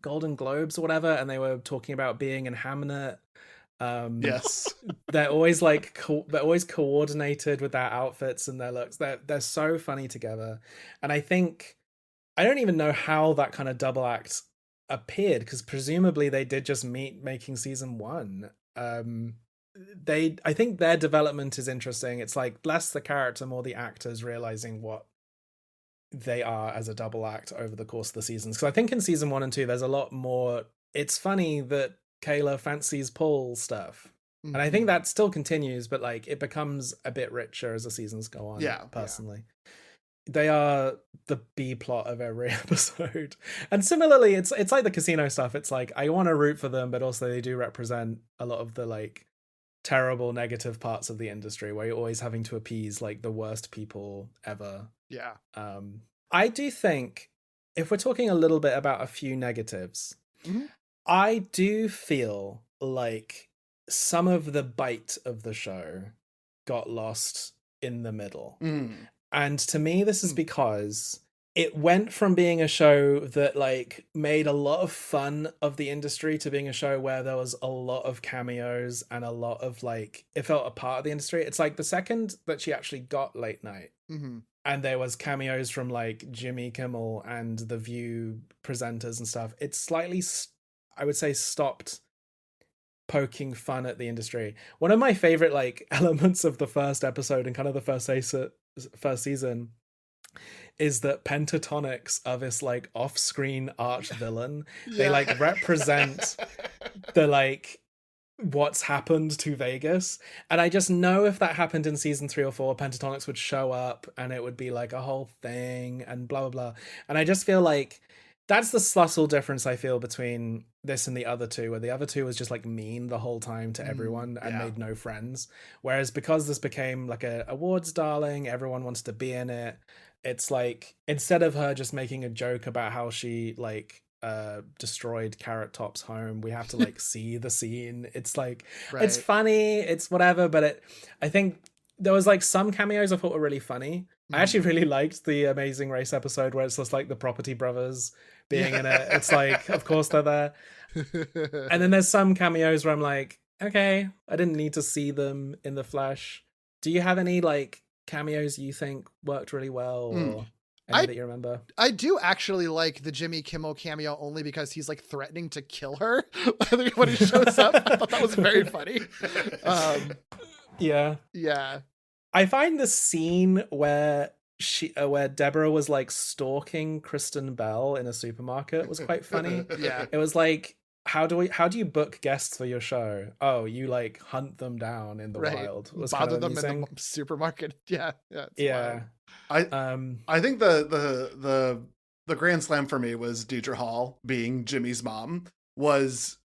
Golden Globes or whatever, and they were talking about being in Hamnet. They're always like they're always coordinated with their outfits and their looks. They're so funny together. And I think I don't even know how that kind of double act appeared, because presumably they did just meet making season 1. I think their development is interesting. It's like less the character, more the actors realizing what they are as a double act over the course of the seasons. Because I think in season 1 and 2 there's a lot more. It's funny that Kayla fancies Paul stuff, and I think that still continues, but like it becomes a bit richer as the seasons go on. Personally, they are the B plot of every episode. And similarly, it's like the casino stuff. It's like I want to root for them, but also they do represent a lot of the like terrible negative parts of the industry where you're always having to appease like the worst people ever. I do think if we're talking a little bit about a few negatives, I do feel like some of the bite of the show got lost in the middle. And to me, this is because it went from being a show that like made a lot of fun of the industry to being a show where there was a lot of cameos and a lot of like, it felt a part of the industry. It's like the second that she actually got late night and there was cameos from like Jimmy Kimmel and the View presenters and stuff, it slightly, I would say, stopped poking fun at the industry. One of my favorite like elements of the first episode and kind of the first season is that Pentatonics are this like off-screen arch villain. They like represent the like what's happened to Vegas. And I just know if that happened in season 3 or 4, Pentatonics would show up and it would be like a whole thing and blah blah blah. And I just feel like that's the subtle difference I feel between this and the other two, where the other two was just like mean the whole time to everyone and made no friends. Whereas because this became like a awards darling, everyone wants to be in it. It's like, instead of her just making a joke about how she like destroyed Carrot Top's home, we have to like see the scene. It's like, it's funny, it's whatever, but I think there was like some cameos I thought were really funny. I actually really liked the Amazing Race episode where it's just like the Property Brothers being in it. It's like, of course they're there. And then there's some cameos where I'm like, okay, I didn't need to see them in the flesh. Do you have any like cameos you think worked really well, or any that you remember? I do actually like the Jimmy Kimmel cameo only because he's like threatening to kill her when he shows up. I thought that was very funny. Yeah. I find the scene where Deborah was like stalking Kristen Bell in a supermarket was quite funny. It was like, how do you book guests for your show? Oh, you like hunt them down in the wild. Bother them in the supermarket. Yeah. I think the grand slam for me was Deidre Hall being Jimmy's mom was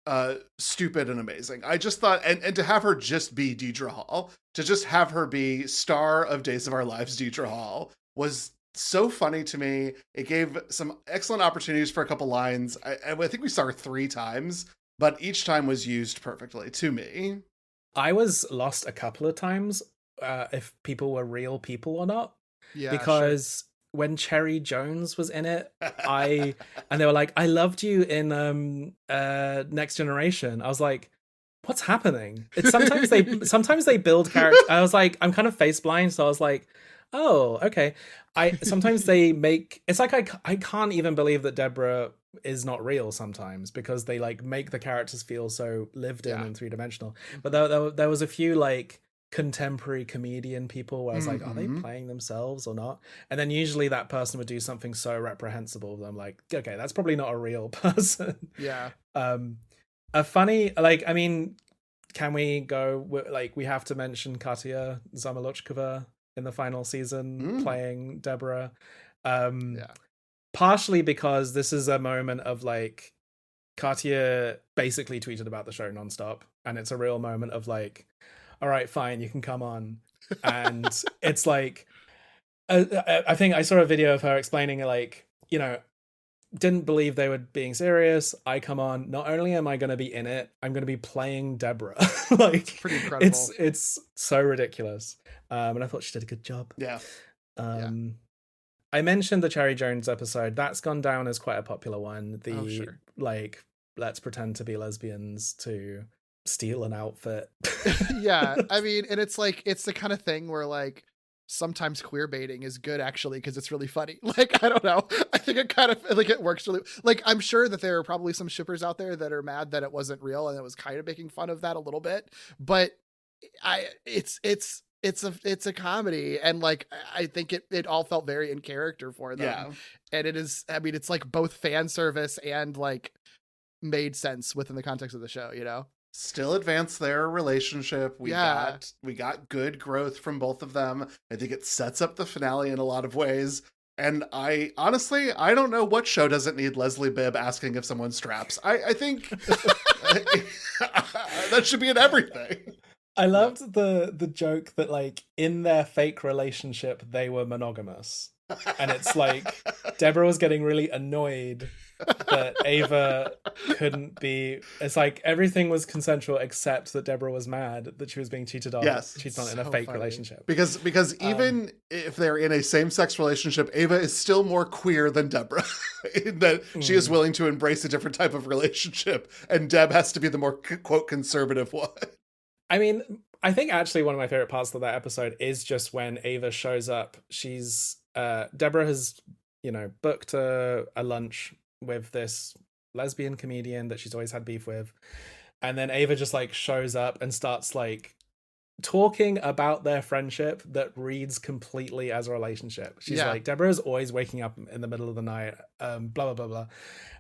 stupid and amazing. I just thought, and to have her just be Deidre Hall, to just have her be star of Days of Our Lives Deidre Hall was so funny to me. It gave some excellent opportunities for a couple lines. I think we saw her 3 times, but each time was used perfectly to me. I was lost a couple of times if people were real people or not. Yeah, because when Cherry Jones was in it, and they were like, I loved you in Next Generation. I was like, what's happening? It's sometimes they build characters. I was like, I'm kind of face blind, so I was like, oh, okay. Sometimes they make, it's like I can't even believe that Deborah is not real sometimes, because they like make the characters feel so lived in and 3-dimensional. But there was a few like contemporary comedian people where I was like, are they playing themselves or not? And then usually that person would do something so reprehensible that I'm like, okay, that's probably not a real person. A funny, like, I mean, can we go like, we have to mention Katia Zamolotchkova in the final season playing Deborah. Partially because this is a moment of like, Katia basically tweeted about the show nonstop, and it's a real moment of like, all right, fine, you can come on. And it's like, I think I saw a video of her explaining like, you know, didn't believe they were being serious. I come on, not only am I going to be in it, I'm going to be playing Deborah. Like, it's pretty incredible. It's so ridiculous. And I thought she did a good job. I mentioned the Cherry Jones episode. That's gone down as quite a popular one. Like, let's pretend to be lesbians to steal an outfit. Yeah, I mean, and it's like, it's the kind of thing where like sometimes queer baiting is good actually because it's really funny. Like, I don't know, I think it kind of like it works really, like, I'm sure that there are probably some shippers out there that are mad that it wasn't real and it was kind of making fun of that a little bit, but it's a comedy, and like I think it all felt very in character for them. And it is, I mean, it's like both fan service and like made sense within the context of the show, you know. Still advanced their relationship. We got good growth from both of them. I think it sets up the finale in a lot of ways. And I honestly, I don't know what show doesn't need Leslie Bibb asking if someone straps. I think that should be in everything. I loved the joke that like in their fake relationship they were monogamous. And it's like Deborah was getting really annoyed that Ava couldn't be. It's like everything was consensual except that Deborah was mad that she was being cheated on. Yes. Cheated on in a So fake funny. relationship. Because even if they're in a same-sex relationship, Ava is still more queer than Deborah, in that she is willing to embrace a different type of relationship, and Deb has to be the more quote conservative one. I mean, I think actually one of my favorite parts of that episode is just when Ava shows up. She's Deborah has, booked a lunch with this lesbian comedian that she's always had beef with. And then Ava just like shows up and starts like talking about their friendship that reads completely as a relationship. She's like, Deborah is always waking up in the middle of the night, blah, blah, blah, blah.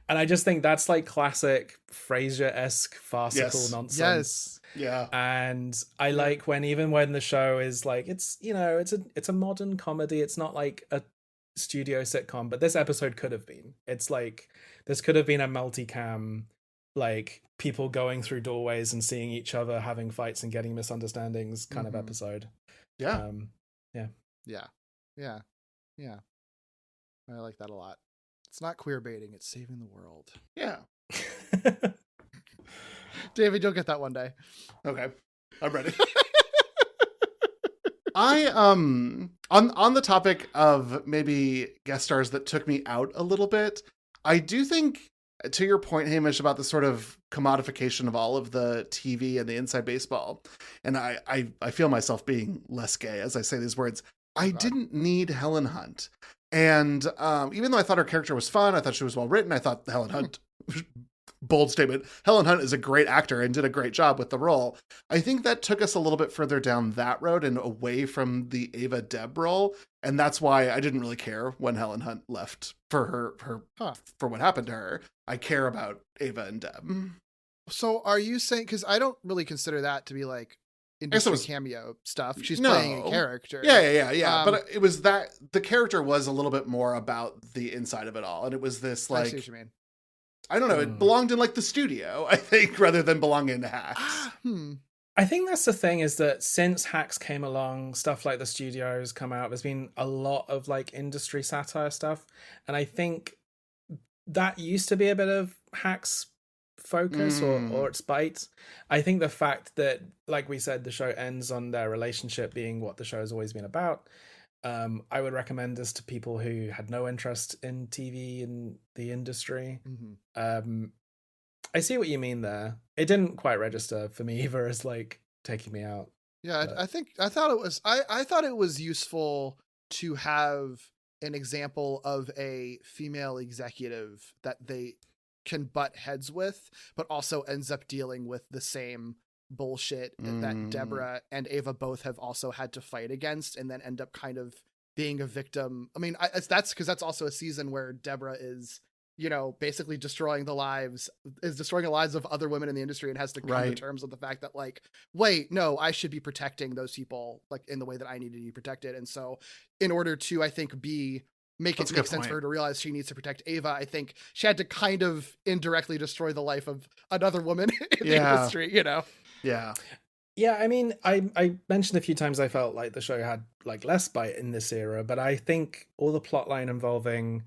And I just think that's like classic Frasier-esque farcical nonsense. Yes. Yeah. And I like when the show is like, it's a modern comedy. It's not like a studio sitcom, but this episode could have been. It's like, this could have been a multicam, like people going through doorways and seeing each other, having fights and getting misunderstandings kind of episode. Yeah. Yeah. I like that a lot. It's not queer baiting, it's saving the world. Yeah. David, you'll get that one day. Okay. I'm ready. I on the topic of maybe guest stars that took me out a little bit, I do think, to your point, Hamish, about the sort of commodification of all of the TV and the inside baseball, and I feel myself being less gay as I say these words. I didn't need Helen Hunt. And even though I thought her character was fun, I thought she was well written, I thought Helen Hunt, bold statement, Helen Hunt is a great actor and did a great job with the role. I think that took us a little bit further down that road and away from the Ava Deb role. And that's why I didn't really care when Helen Hunt left for for what happened to her. I care about Ava and Deb. So are you saying, because I don't really consider that to be like industry cameo stuff. She's playing a character. Yeah. But it was that the character was a little bit more about the inside of it all. And it was this like, I see what you mean. I don't know, it belonged in like the studio, I think, rather than belong in Hacks. I think that's the thing, is that since Hacks came along, stuff like the studios come out, there's been a lot of like industry satire stuff. And I think that used to be a bit of Hacks focus or its bite. I think the fact that, like we said, the show ends on their relationship being what the show has always been about. I would recommend this to people who had no interest in TV and the industry. I see what you mean there. It didn't quite register for me either as like taking me out. Yeah, I thought it was useful to have an example of a female executive that they can butt heads with, but also ends up dealing with the same bullshit that Deborah and Ava both have also had to fight against, and then end up kind of being a victim. I mean, that's because that's also a season where Deborah is, basically destroying the lives of other women in the industry, and has to come to terms with the fact that like, wait, no, I should be protecting those people like in the way that I need to be protected. And so in order to, I think, make it make sense for her to realize she needs to protect Ava, I think she had to kind of indirectly destroy the life of another woman in the industry, Yeah, I mean, I mentioned a few times I felt like the show had like less bite in this era, but I think all the plot line involving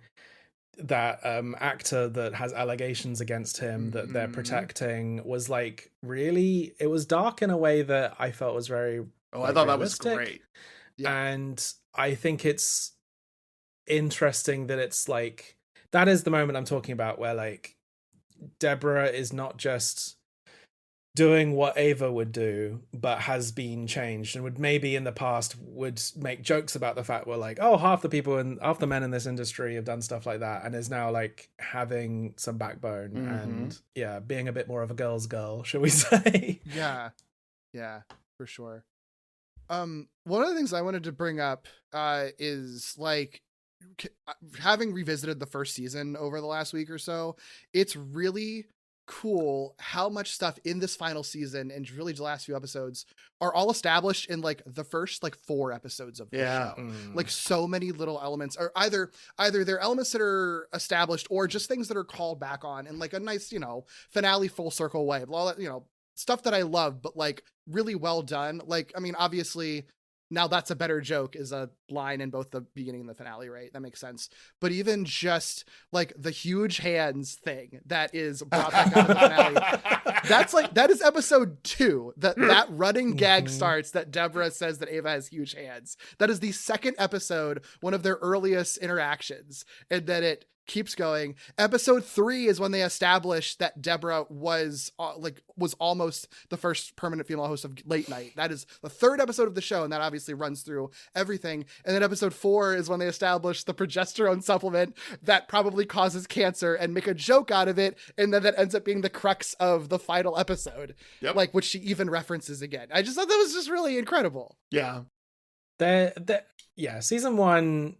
that actor that has allegations against him that they're protecting was like really, it was dark in a way that I felt was very I thought that was great. And I think it's interesting that it's like, that is the moment I'm talking about where like Deborah is not just doing what Ava would do, but has been changed, and would maybe in the past would make jokes about the fact we're like, oh, half the men in this industry have done stuff like that, and is now like having some backbone and being a bit more of a girl's girl, shall we say? Yeah, for sure. One of the things I wanted to bring up is like, having revisited the first season over the last week or so, it's really cool how much stuff in this final season and really the last few episodes are all established in like the first like 4 episodes of the show. Like so many little elements are either they're elements that are established or just things that are called back on in like a nice, finale full circle way. Stuff that I love, but like really well done. Like, I mean, obviously now that's a better joke is a line in both the beginning and the finale, right? That makes sense. But even just like the huge hands thing that is brought back up in the finale, that is episode 2. That running gag starts that Deborah says that Ava has huge hands. That is the second episode, one of their earliest interactions, and then it keeps going. Episode 3 is when they established that Deborah was almost the first permanent female host of Late Night. That is the 3rd episode of the show, and that obviously runs through everything. And then episode 4 is when they established the progesterone supplement that probably causes cancer and make a joke out of it, and then that ends up being the crux of the final episode, like which she even references again. I just thought that was just really incredible. Yeah. Season 1,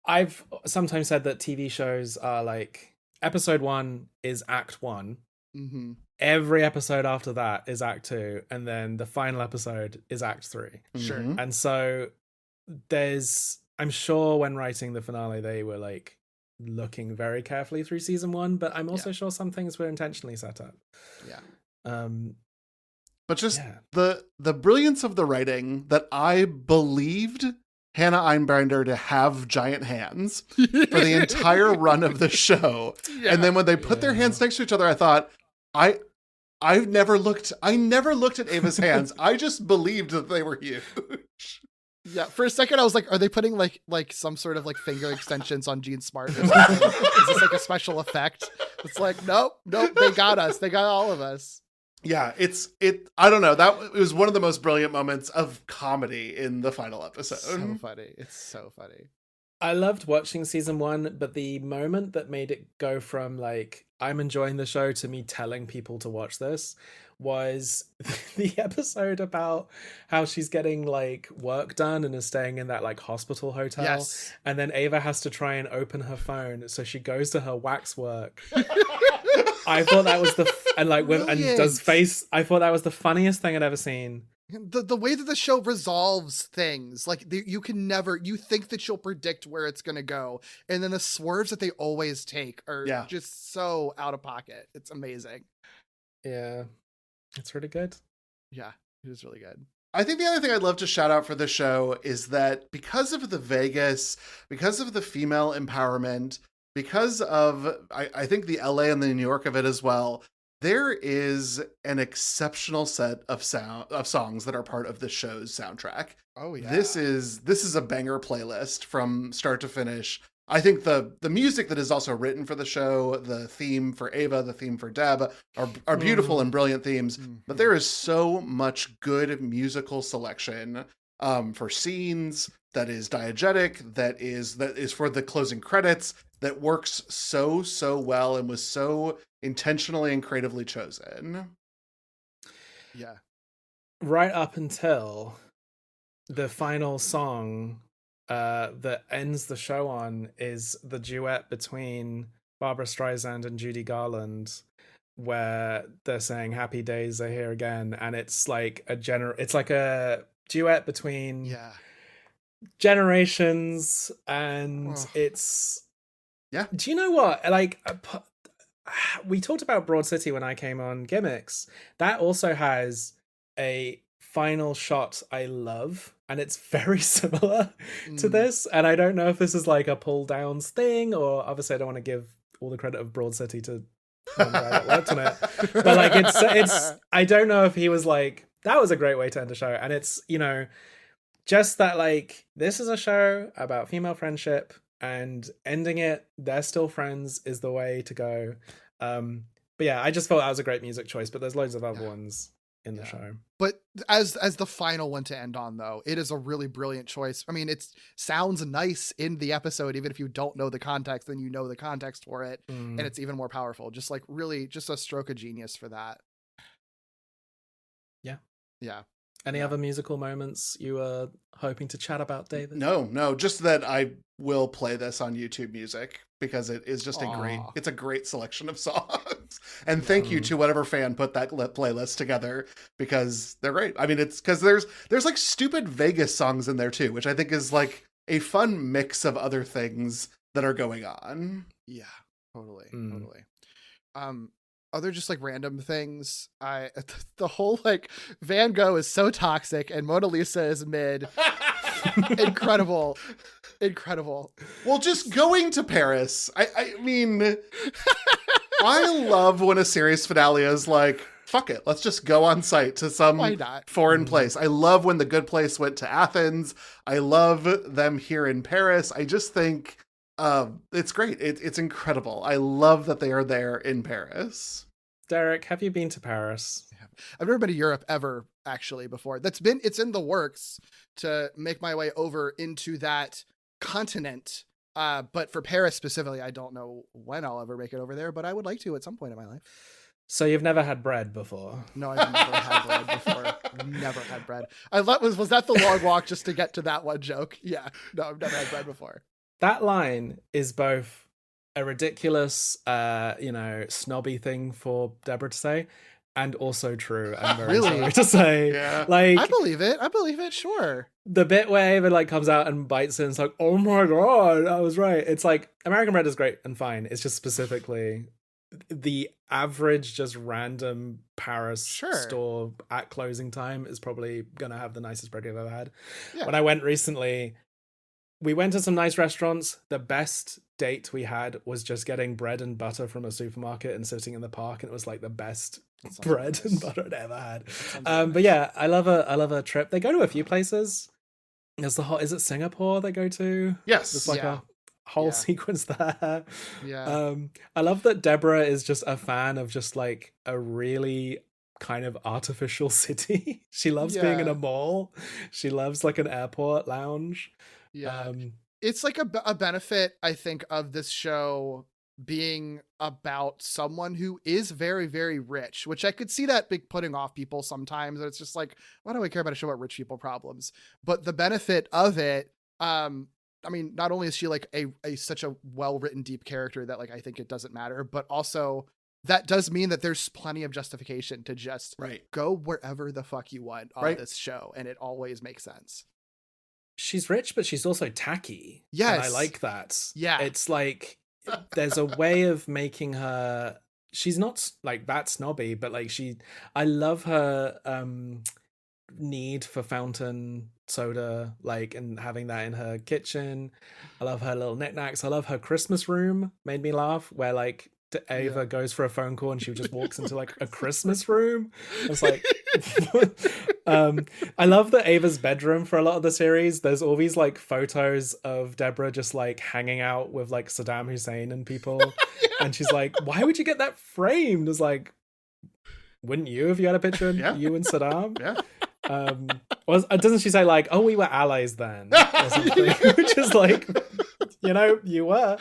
I've sometimes said that TV shows are like episode 1 is act 1. Mm-hmm. Every episode after that is act 2. And then the final episode is act 3. Sure. Mhm. And so I'm sure when writing the finale, they were like looking very carefully through season 1, but I'm also sure some things were intentionally set up. Yeah. But just the brilliance of the writing that I believed Hannah Einbinder to have giant hands for the entire run of the show. Yeah. And then when they put their hands next to each other, I thought, I never looked at Ava's hands. I just believed that they were huge. Yeah, for a second I was like, are they putting like some sort of like finger extensions on Gene Smart or something? Is this like a special effect? It's like, nope, they got us. They got all of us. Yeah, I don't know. It was one of the most brilliant moments of comedy in the final episode. So funny. It's so funny. I loved watching season 1, but the moment that made it go from like, I'm enjoying the show to me telling people to watch this was the episode about how she's getting like work done and is staying in that like hospital hotel. Yes. And then Ava has to try and open her phone. So she goes to her wax work. I thought that was I thought that was the funniest thing I'd ever seen. The way that the show resolves things, like you think that you'll predict where it's going to go. And then the swerves that they always take are just so out of pocket. It's amazing. Yeah. It's really good. Yeah, it is really good. I think the other thing I'd love to shout out for the show is that because of the Vegas, because of the female empowerment, because of, I think the LA and the New York of it as well, there is an exceptional set of songs that are part of the show's soundtrack. Oh yeah. This is a banger playlist from start to finish. I think the music that is also written for the show, the theme for Ava, the theme for Deb, are beautiful and brilliant themes. Mm-hmm. But there is so much good musical selection for scenes that is diegetic, that is for the closing credits, that works so well and was so intentionally and creatively chosen. Yeah. Right up until the final song that ends the show on is the duet between Barbara Streisand and Judy Garland, where they're saying "Happy Days Are Here Again," and it's like it's like a duet between generations, and it's Do you know what? Like, we talked about Broad City when I came on Gimmicks. That also has a final shot I love, and it's very similar to this. And I don't know if this is like a pull downs thing, or obviously I don't want to give all the credit of Broad City to one guy that worked on it. But like it's I don't know if he was like, that was a great way to end a show. And it's, just that like, this is a show about female friendship, and ending it, they're still friends, is the way to go. But yeah, I just thought that was a great music choice, but there's loads of other ones in the show. But as the final one to end on, though, it is a really brilliant choice. I mean, it sounds nice in the episode, even if you don't know the context, then you know the context for it, and it's even more powerful. Just like really, just a stroke of genius for that. Yeah. Any other musical moments you were hoping to chat about, David? No, just that I will play this on YouTube Music because it is just it's a great selection of songs. And thank you to whatever fan put that playlist together, because they're great. I mean, it's because there's like stupid Vegas songs in there too, which I think is like a fun mix of other things that are going on. Yeah, totally. other just like random things, the whole like Van Gogh is so toxic and Mona Lisa is mid. Incredible. Well, just going to Paris. I mean, I love when a series finale is like, fuck it, let's just go on site to some foreign place. I love when The Good Place went to Athens. I love them here in Paris. I just think it's great. It's incredible. I love that they are there in Paris. Derek, have you been to Paris? I've never been to Europe ever, actually, before. It's in the works to make my way over into that continent. But for Paris specifically, I don't know when I'll ever make it over there, but I would like to at some point in my life. So you've never had bread before? No, I've never had bread before. Never had bread. I thought was that the long walk just to get to that one joke? Yeah. No, I've never had bread before. That line is both a ridiculous, snobby thing for Deborah to say, and also true. I'm very sorry to say. Yeah. Like, I believe it. Sure. The bit where Ava like comes out and bites it and it's like, oh my God, I was right. It's like, American bread is great and fine. It's just specifically the average, just random Paris store at closing time is probably going to have the nicest bread you've ever had. Yeah. When I went recently, we went to some nice restaurants. The best date we had was just getting bread and butter from a supermarket and sitting in the park, and it was like the best bread and butter I'd ever had. But yeah, I love a trip. They go to a few places. There's is it Singapore they go to? Yes. There's like a whole sequence there. Yeah. I love that Deborah is just a fan of just like a really kind of artificial city. She loves being in a mall. She loves like an airport lounge. Yeah. It's like a benefit, I think, of this show being about someone who is very, very rich, which I could see that big putting off people sometimes. It's just like, why do I care about a show about rich people problems? But the benefit of it, I mean, not only is she like a such a well-written, deep character that like, I think it doesn't matter, but also that does mean that there's plenty of justification to just go wherever the fuck you want on this show. And it always makes sense. She's rich, but she's also tacky. Yes. And I like that. Yeah. It's like, there's a way of making her, she's not like that snobby, but like I love her need for fountain soda, like, and having that in her kitchen. I love her little knickknacks. I love her Christmas room, made me laugh, where like Ava goes for a phone call and she just walks into like a Christmas room. It's like, I love that Ava's bedroom for a lot of the series. There's all these like photos of Deborah just like hanging out with like Saddam Hussein and people. And she's like, why would you get that framed? It's like, wouldn't you if you had a picture of you and Saddam? Yeah. Doesn't she say like, oh, we were allies then? Or something? Which is like, you were.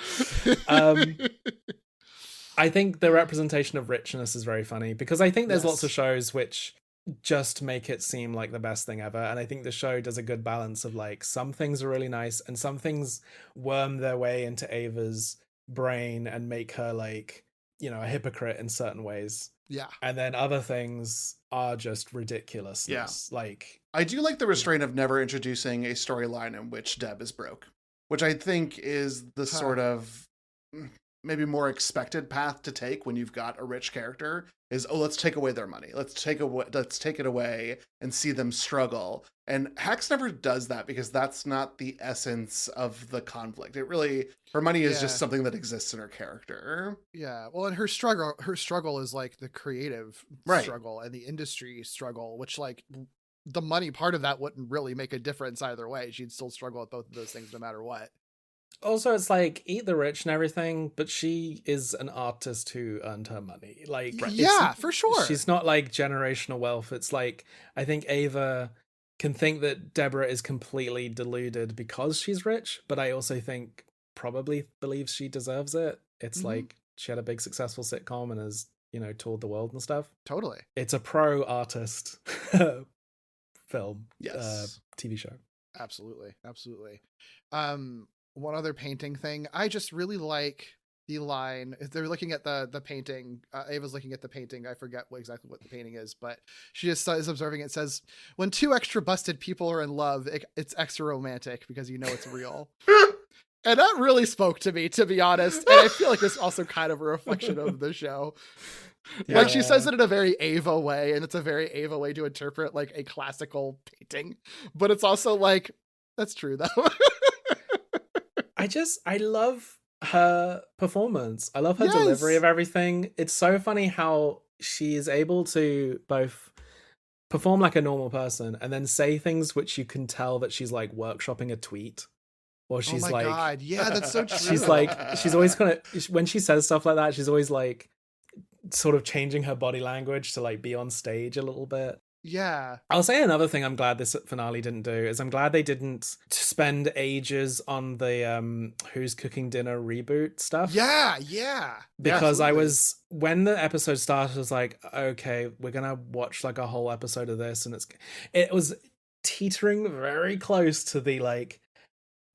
I think the representation of richness is very funny because I think there's lots of shows which just make it seem like the best thing ever. And I think the show does a good balance of like, some things are really nice and some things worm their way into Ava's brain and make her like, a hypocrite in certain ways. Yeah. And then other things are just ridiculous. Yeah. Like, I do like the restraint of never introducing a storyline in which Deb is broke, which I think is the sort of maybe more expected path to take when you've got a rich character is, let's take away their money. Let's take it away and see them struggle. And Hax never does that because that's not the essence of the conflict. Her money is just something that exists in her character. Yeah. Well, and her struggle is like the creative struggle and the industry struggle, which like the money part of that wouldn't really make a difference either way. She'd still struggle with both of those things no matter what. Also, it's like, eat the rich and everything, but she is an artist who earned her money. Like, for sure. She's not like generational wealth. It's like, I think Ava can think that Deborah is completely deluded because she's rich, but I also think probably believes she deserves it. It's like she had a big successful sitcom and has, toured the world and stuff. Totally. It's a pro artist film, TV show. Absolutely. One other painting thing. I just really like the line. If they're looking at the painting, Ava's looking at the painting. I forget exactly what the painting is, but she just is observing it. It says, when two extra busted people are in love, it's extra romantic because it's real. And that really spoke to me, to be honest. And I feel like it's also kind of a reflection of the show. Like she says it in a very Ava way, and it's a very Ava way to interpret like a classical painting. But it's also like, that's true though. I love her performance. I love her delivery of everything. It's so funny how she is able to both perform like a normal person and then say things which you can tell that she's like workshopping a tweet. Or she's oh my like, God. Yeah, that's so true. She's like, she's always kind of, when she says stuff like that, she's always like sort of changing her body language to like be on stage a little bit. Yeah. I'll say another thing I'm glad this finale didn't do is I'm glad they didn't spend ages on the Who's Cooking Dinner reboot stuff. Yeah. Because I was, when the episode started, I was like, okay, we're gonna watch like a whole episode of this, and it was teetering very close to the like,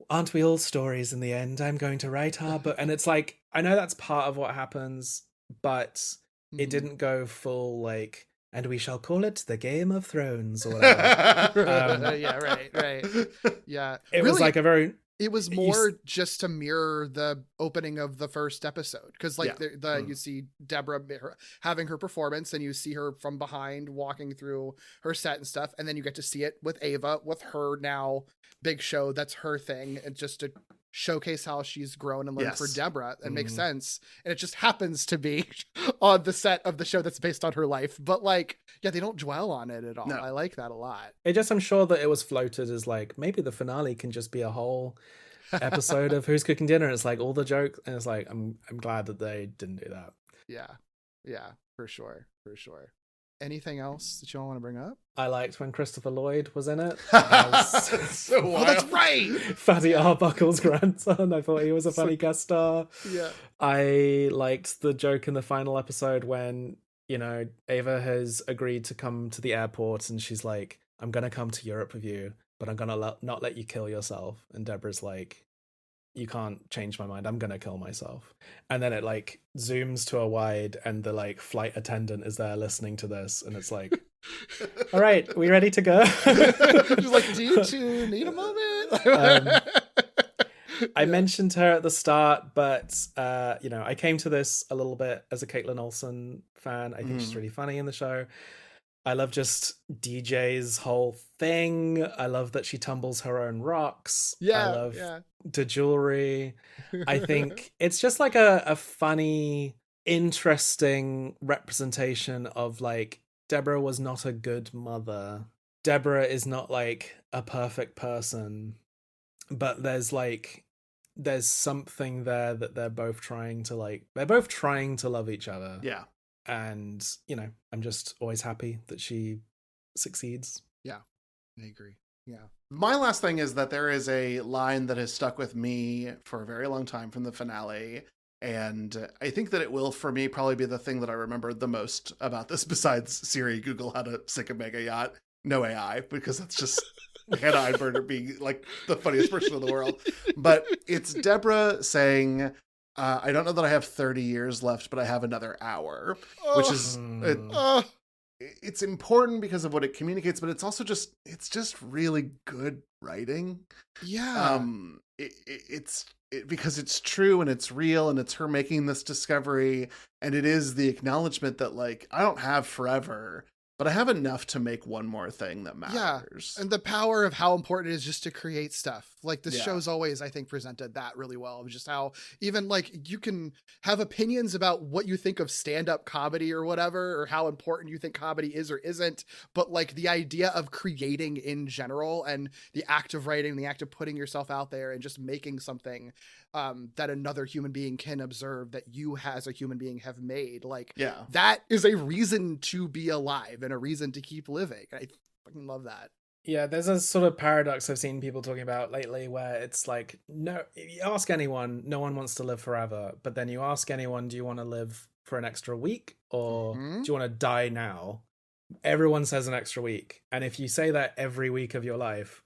aren't we all stories in the end? I'm going to write our book. And it's like, I know that's part of what happens, but it didn't go full like, and we shall call it the Game of Thrones or whatever. Yeah, right. Yeah. It was like a very... It was more just to mirror the opening of the first episode. Because like you see Deborah having her performance, and you see her from behind walking through her set and stuff. And then you get to see it with Ava, with her now big show. That's her thing. And just to showcase how she's grown and learned for Deborah. It makes sense. And it just happens to be on the set of the show that's based on her life. But like, yeah, they don't dwell on it at all. No. I like that a lot. I'm sure that it was floated as like, maybe the finale can just be a whole episode of Who's Cooking Dinner. It's like all the jokes. And it's like, I'm glad that they didn't do that. Yeah, for sure. Anything else that y'all want to bring up? I liked when Christopher Lloyd was in it. So wild. Oh, that's right. Fatty Arbuckle's grandson. I thought he was a funny guest star. Yeah. I liked the joke in the final episode when, you know, Ava has agreed to come to the airport and she's like, I'm going to come to Europe with you, but I'm going to not let you kill yourself. And Deborah's like, you can't change my mind. I'm going to kill myself. And then it like zooms to a wide and the like flight attendant is there listening to this. And it's like, all right, we ready to go? She's like, do you two need a moment? I mentioned her at the start, but you know, I came to this a little bit as a Caitlin Olsen fan. I think she's really funny in the show. I love just DJ's whole thing. I love that she tumbles her own rocks. I love the jewelry. I think it's just like a funny, interesting representation of like, Deborah was not a good mother. Deborah is not like a perfect person, but there's something there that they're both trying to love each other. Yeah. And, you know, I'm just always happy that she succeeds. Yeah, I agree. Yeah. My last thing is that there is a line that has stuck with me for a very long time from the finale. And I think that it will, for me, probably be the thing that I remember the most about this, besides Siri, Google how to sink a mega yacht. No AI, because that's just Hannah Einberger being like the funniest person in the world. But it's Deborah saying, I don't know that I have 30 years left, but I have another hour, which is, it's important because of what it communicates, but it's also just really good writing. Yeah. It's because it's true and it's real and it's her making this discovery. And it is the acknowledgement that like, I don't have forever, but I have enough to make one more thing that matters. Yeah. And the power of how important it is just to create stuff. Like the show's always, I think, presented that really well. Just how even like you can have opinions about what you think of stand-up comedy or whatever, or how important you think comedy is or isn't. But like the idea of creating in general and the act of writing, the act of putting yourself out there and just making something that another human being can observe that you as a human being have made. Like that is a reason to be alive and a reason to keep living. I fucking love that. Yeah, there's a sort of paradox I've seen people talking about lately where it's like, no, you ask anyone, no one wants to live forever. But then you ask anyone, do you want to live for an extra week or do you want to die now? Everyone says an extra week. And if you say that every week of your life,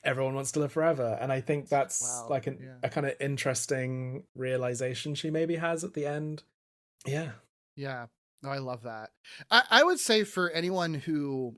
everyone wants to live forever. And I think that's like a kind of interesting realization she maybe has at the end. Yeah. Yeah. No, I love that. I would say for anyone who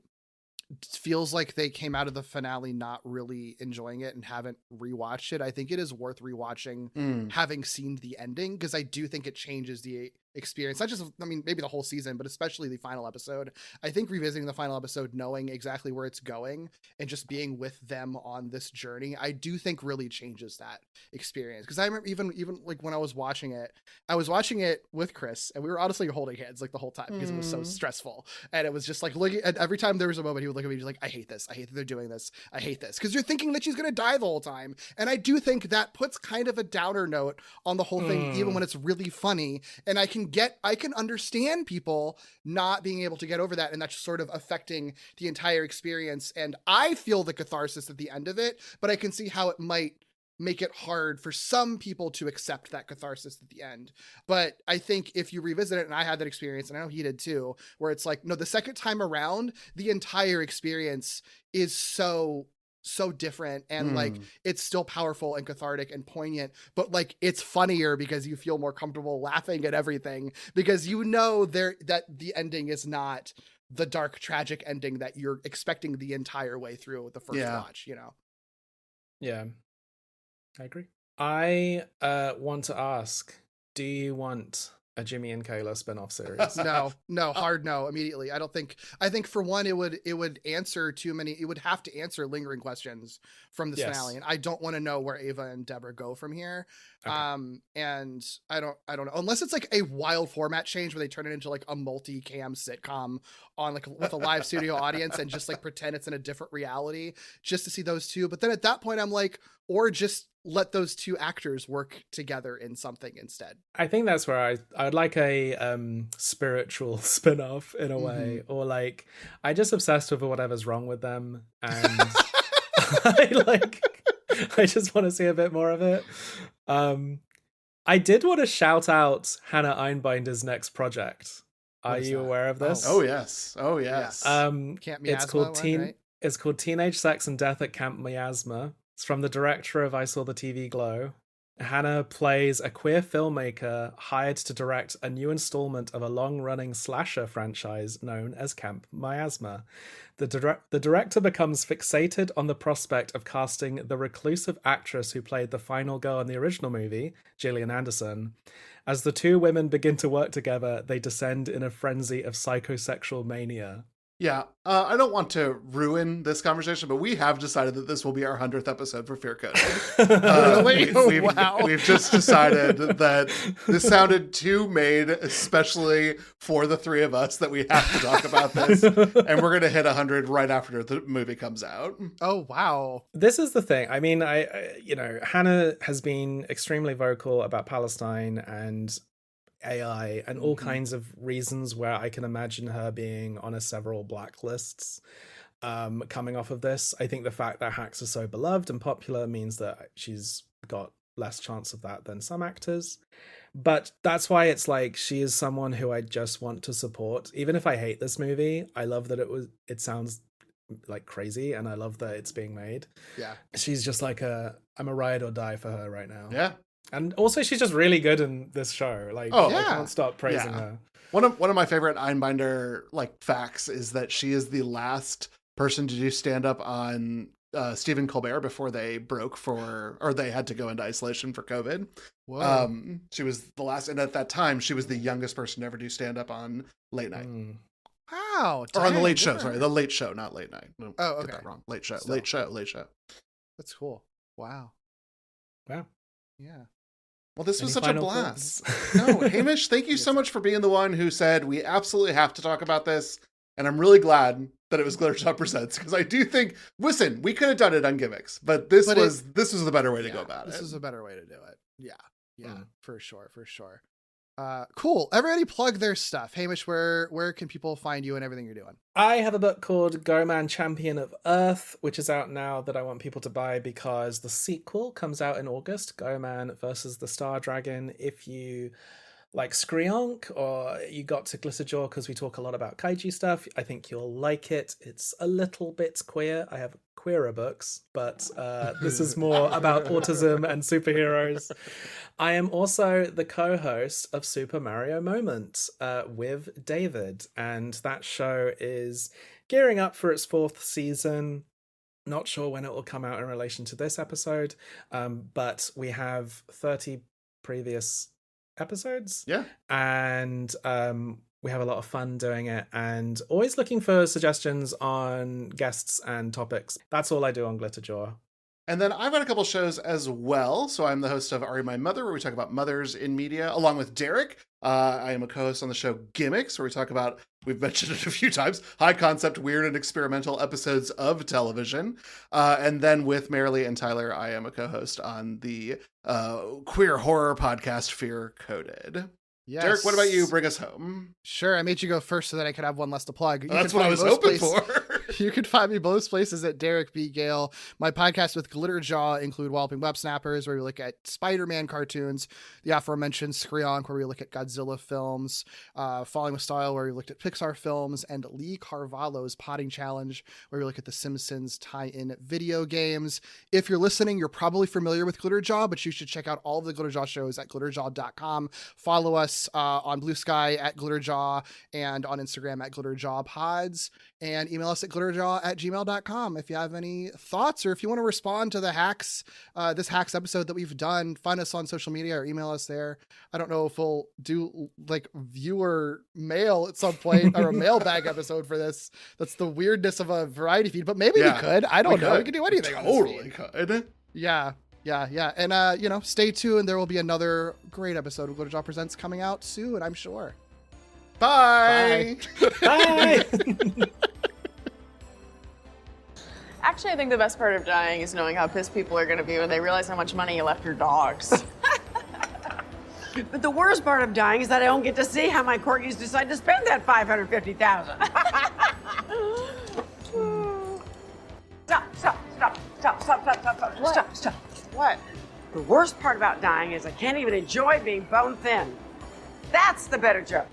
feels like they came out of the finale not really enjoying it and haven't rewatched it, I think it is worth rewatching having seen the ending, because I do think it changes the experience. Not just, I mean, maybe the whole season, but especially the final episode. I think revisiting the final episode, knowing exactly where it's going and just being with them on this journey, I do think really changes that experience. Because I remember even like when I was watching it with Chris, and we were honestly holding hands like the whole time because it was so stressful. And it was just like looking at every time there was a moment, he would look at me, he's like, I hate this. I hate that they're doing this. I hate this. Because you're thinking that she's going to die the whole time. And I do think that puts kind of a downer note on the whole thing, even when it's really funny. And I can understand people not being able to get over that, and that's sort of affecting the entire experience. And I feel the catharsis at the end of it, but I can see how it might make it hard for some people to accept that catharsis at the end. But I think if you revisit it, and I had that experience, and I know he did too, where it's like, no, the second time around, the entire experience is so different, and like it's still powerful and cathartic and poignant, but like it's funnier because you feel more comfortable laughing at everything, because you know that the ending is not the dark tragic ending that you're expecting the entire way through with the first watch, you know. Yeah, I agree. I want to ask, do you want a Jimmy and Kayla spin-off series? No, hard no, immediately. I think for one, it would answer too many, it would have to answer lingering questions from this finale. And I don't want to know where Ava and Deborah go from here. Okay. And I don't know, unless it's like a wild format change where they turn it into like a multi-cam sitcom on like with a live studio audience and just like pretend it's in a different reality just to see those two. But then at that point I'm like, or just let those two actors work together in something instead. I think that's where I'd like a spiritual spin-off in a way, or like I just obsessed with whatever's wrong with them, and I just want to see a bit more of it. I did want to shout out Hannah Einbinder's next project. Are you aware of this? Oh yes. Camp Miasma, It's called Teenage Sex and Death at Camp Miasma. It's from the director of I Saw the TV Glow. Hannah plays a queer filmmaker hired to direct a new installment of a long-running slasher franchise known as Camp Miasma. The director becomes fixated on the prospect of casting the reclusive actress who played the final girl in the original movie, Gillian Anderson. As the two women begin to work together, they descend in a frenzy of psychosexual mania. Yeah, I don't want to ruin this conversation, but we have decided that this will be our 100th episode for Fear Coded. We've just decided that this sounded too made, especially for the three of us, that we have to talk about this. And we're going to hit 100 right after the movie comes out. Oh, wow. This is the thing. I mean, Hannah has been extremely vocal about Palestine and AI and all kinds of reasons where I can imagine her being on several blacklists coming off of this. I think the fact that Hacks are so beloved and popular means that she's got less chance of that than some actors. But that's why it's like she is someone who I just want to support. Even if I hate this movie, I love that it sounds like crazy, and I love that it's being made. Yeah. She's just like I'm a ride or die for her right now. Yeah. And also, she's just really good in this show. Like, I can't stop praising her. One of my favorite Einbinder facts is that she is the last person to do stand up on Stephen Colbert before they they had to go into isolation for COVID. Whoa. She was the last, and at that time, she was the youngest person to ever do stand up on late night. Wow. Or on the Late Show. Sorry, the Late Show, not late night. Oh, okay. Get that wrong. Late Show. Still. Late Show. That's cool. Wow. Yeah. Well, this was Any such a final blast. No, Hamish, thank you so much for being the one who said we absolutely have to talk about this. And I'm really glad that it was Glittershot Presents, because I do think, listen, we could have done it on gimmicks, but this was the better way to go about it. This is a better way to do it. Yeah, for sure. Cool. Everybody plug their stuff. Hamish, where can people find you and everything you're doing? I have a book called Go Man Champion of Earth, which is out now, that I want people to buy because the sequel comes out in August, Go Man versus the Star Dragon. If you like Skreonk or you got to Glitterjaw because we talk a lot about kaiju stuff, I think you'll like it. It's a little bit queer. I have queerer books, but this is more about autism and superheroes. I am also the co-host of Super Mario Moment with David, and that show is gearing up for its 4th season. Not sure when it will come out in relation to this episode, but we have 30 previous episodes. Yeah. And we have a lot of fun doing it, and always looking for suggestions on guests and topics. That's all I do on Glitterjaw. And then I've got a couple shows as well. So I'm the host of Are You My Mother, where we talk about mothers in media, along with Derek. I am a co-host on the show Gimmicks, where we talk about, we've mentioned it a few times, high concept, weird, and experimental episodes of television. And then with Marilee and Tyler, I am a co-host on the queer horror podcast Fear Coded. Yes. Derek, what about you? Bring us home. Sure, I made you go first so that I could have one less to plug. That's what I was hoping for. You can find me both places at Derek B. Gale. My podcast with Glitterjaw include Walloping Web Snappers, where we look at Spider-Man cartoons, the aforementioned Screonk, where we look at Godzilla films, Falling with Style, where we looked at Pixar films, and Lee Carvalho's Potting Challenge, where we look at the Simpsons tie-in video games. If you're listening, you're probably familiar with Glitterjaw, but you should check out all of the Glitterjaw shows at glitterjaw.com. Follow us on Blue Sky at Glitterjaw and on Instagram at GlitterjawPods, and email us at glitterjaw@gmail.com if you have any thoughts, or if you want to respond to the hacks, this hacks episode that we've done. Find us on social media or email us there. I don't know if we'll do like viewer mail at some point or a mailbag episode for this. That's the weirdness of a variety feed, but maybe we could. I don't know. We could do anything. Totally could. Yeah. And, stay tuned. There will be another great episode of Glitterjaw Presents coming out soon, I'm sure. Bye. Bye. Actually, I think the best part of dying is knowing how pissed people are going to be when they realize how much money you left your dogs. But the worst part of dying is that I don't get to see how my corgis decide to spend that $550,000. Stop. What? The worst part about dying is I can't even enjoy being bone thin. That's the better joke.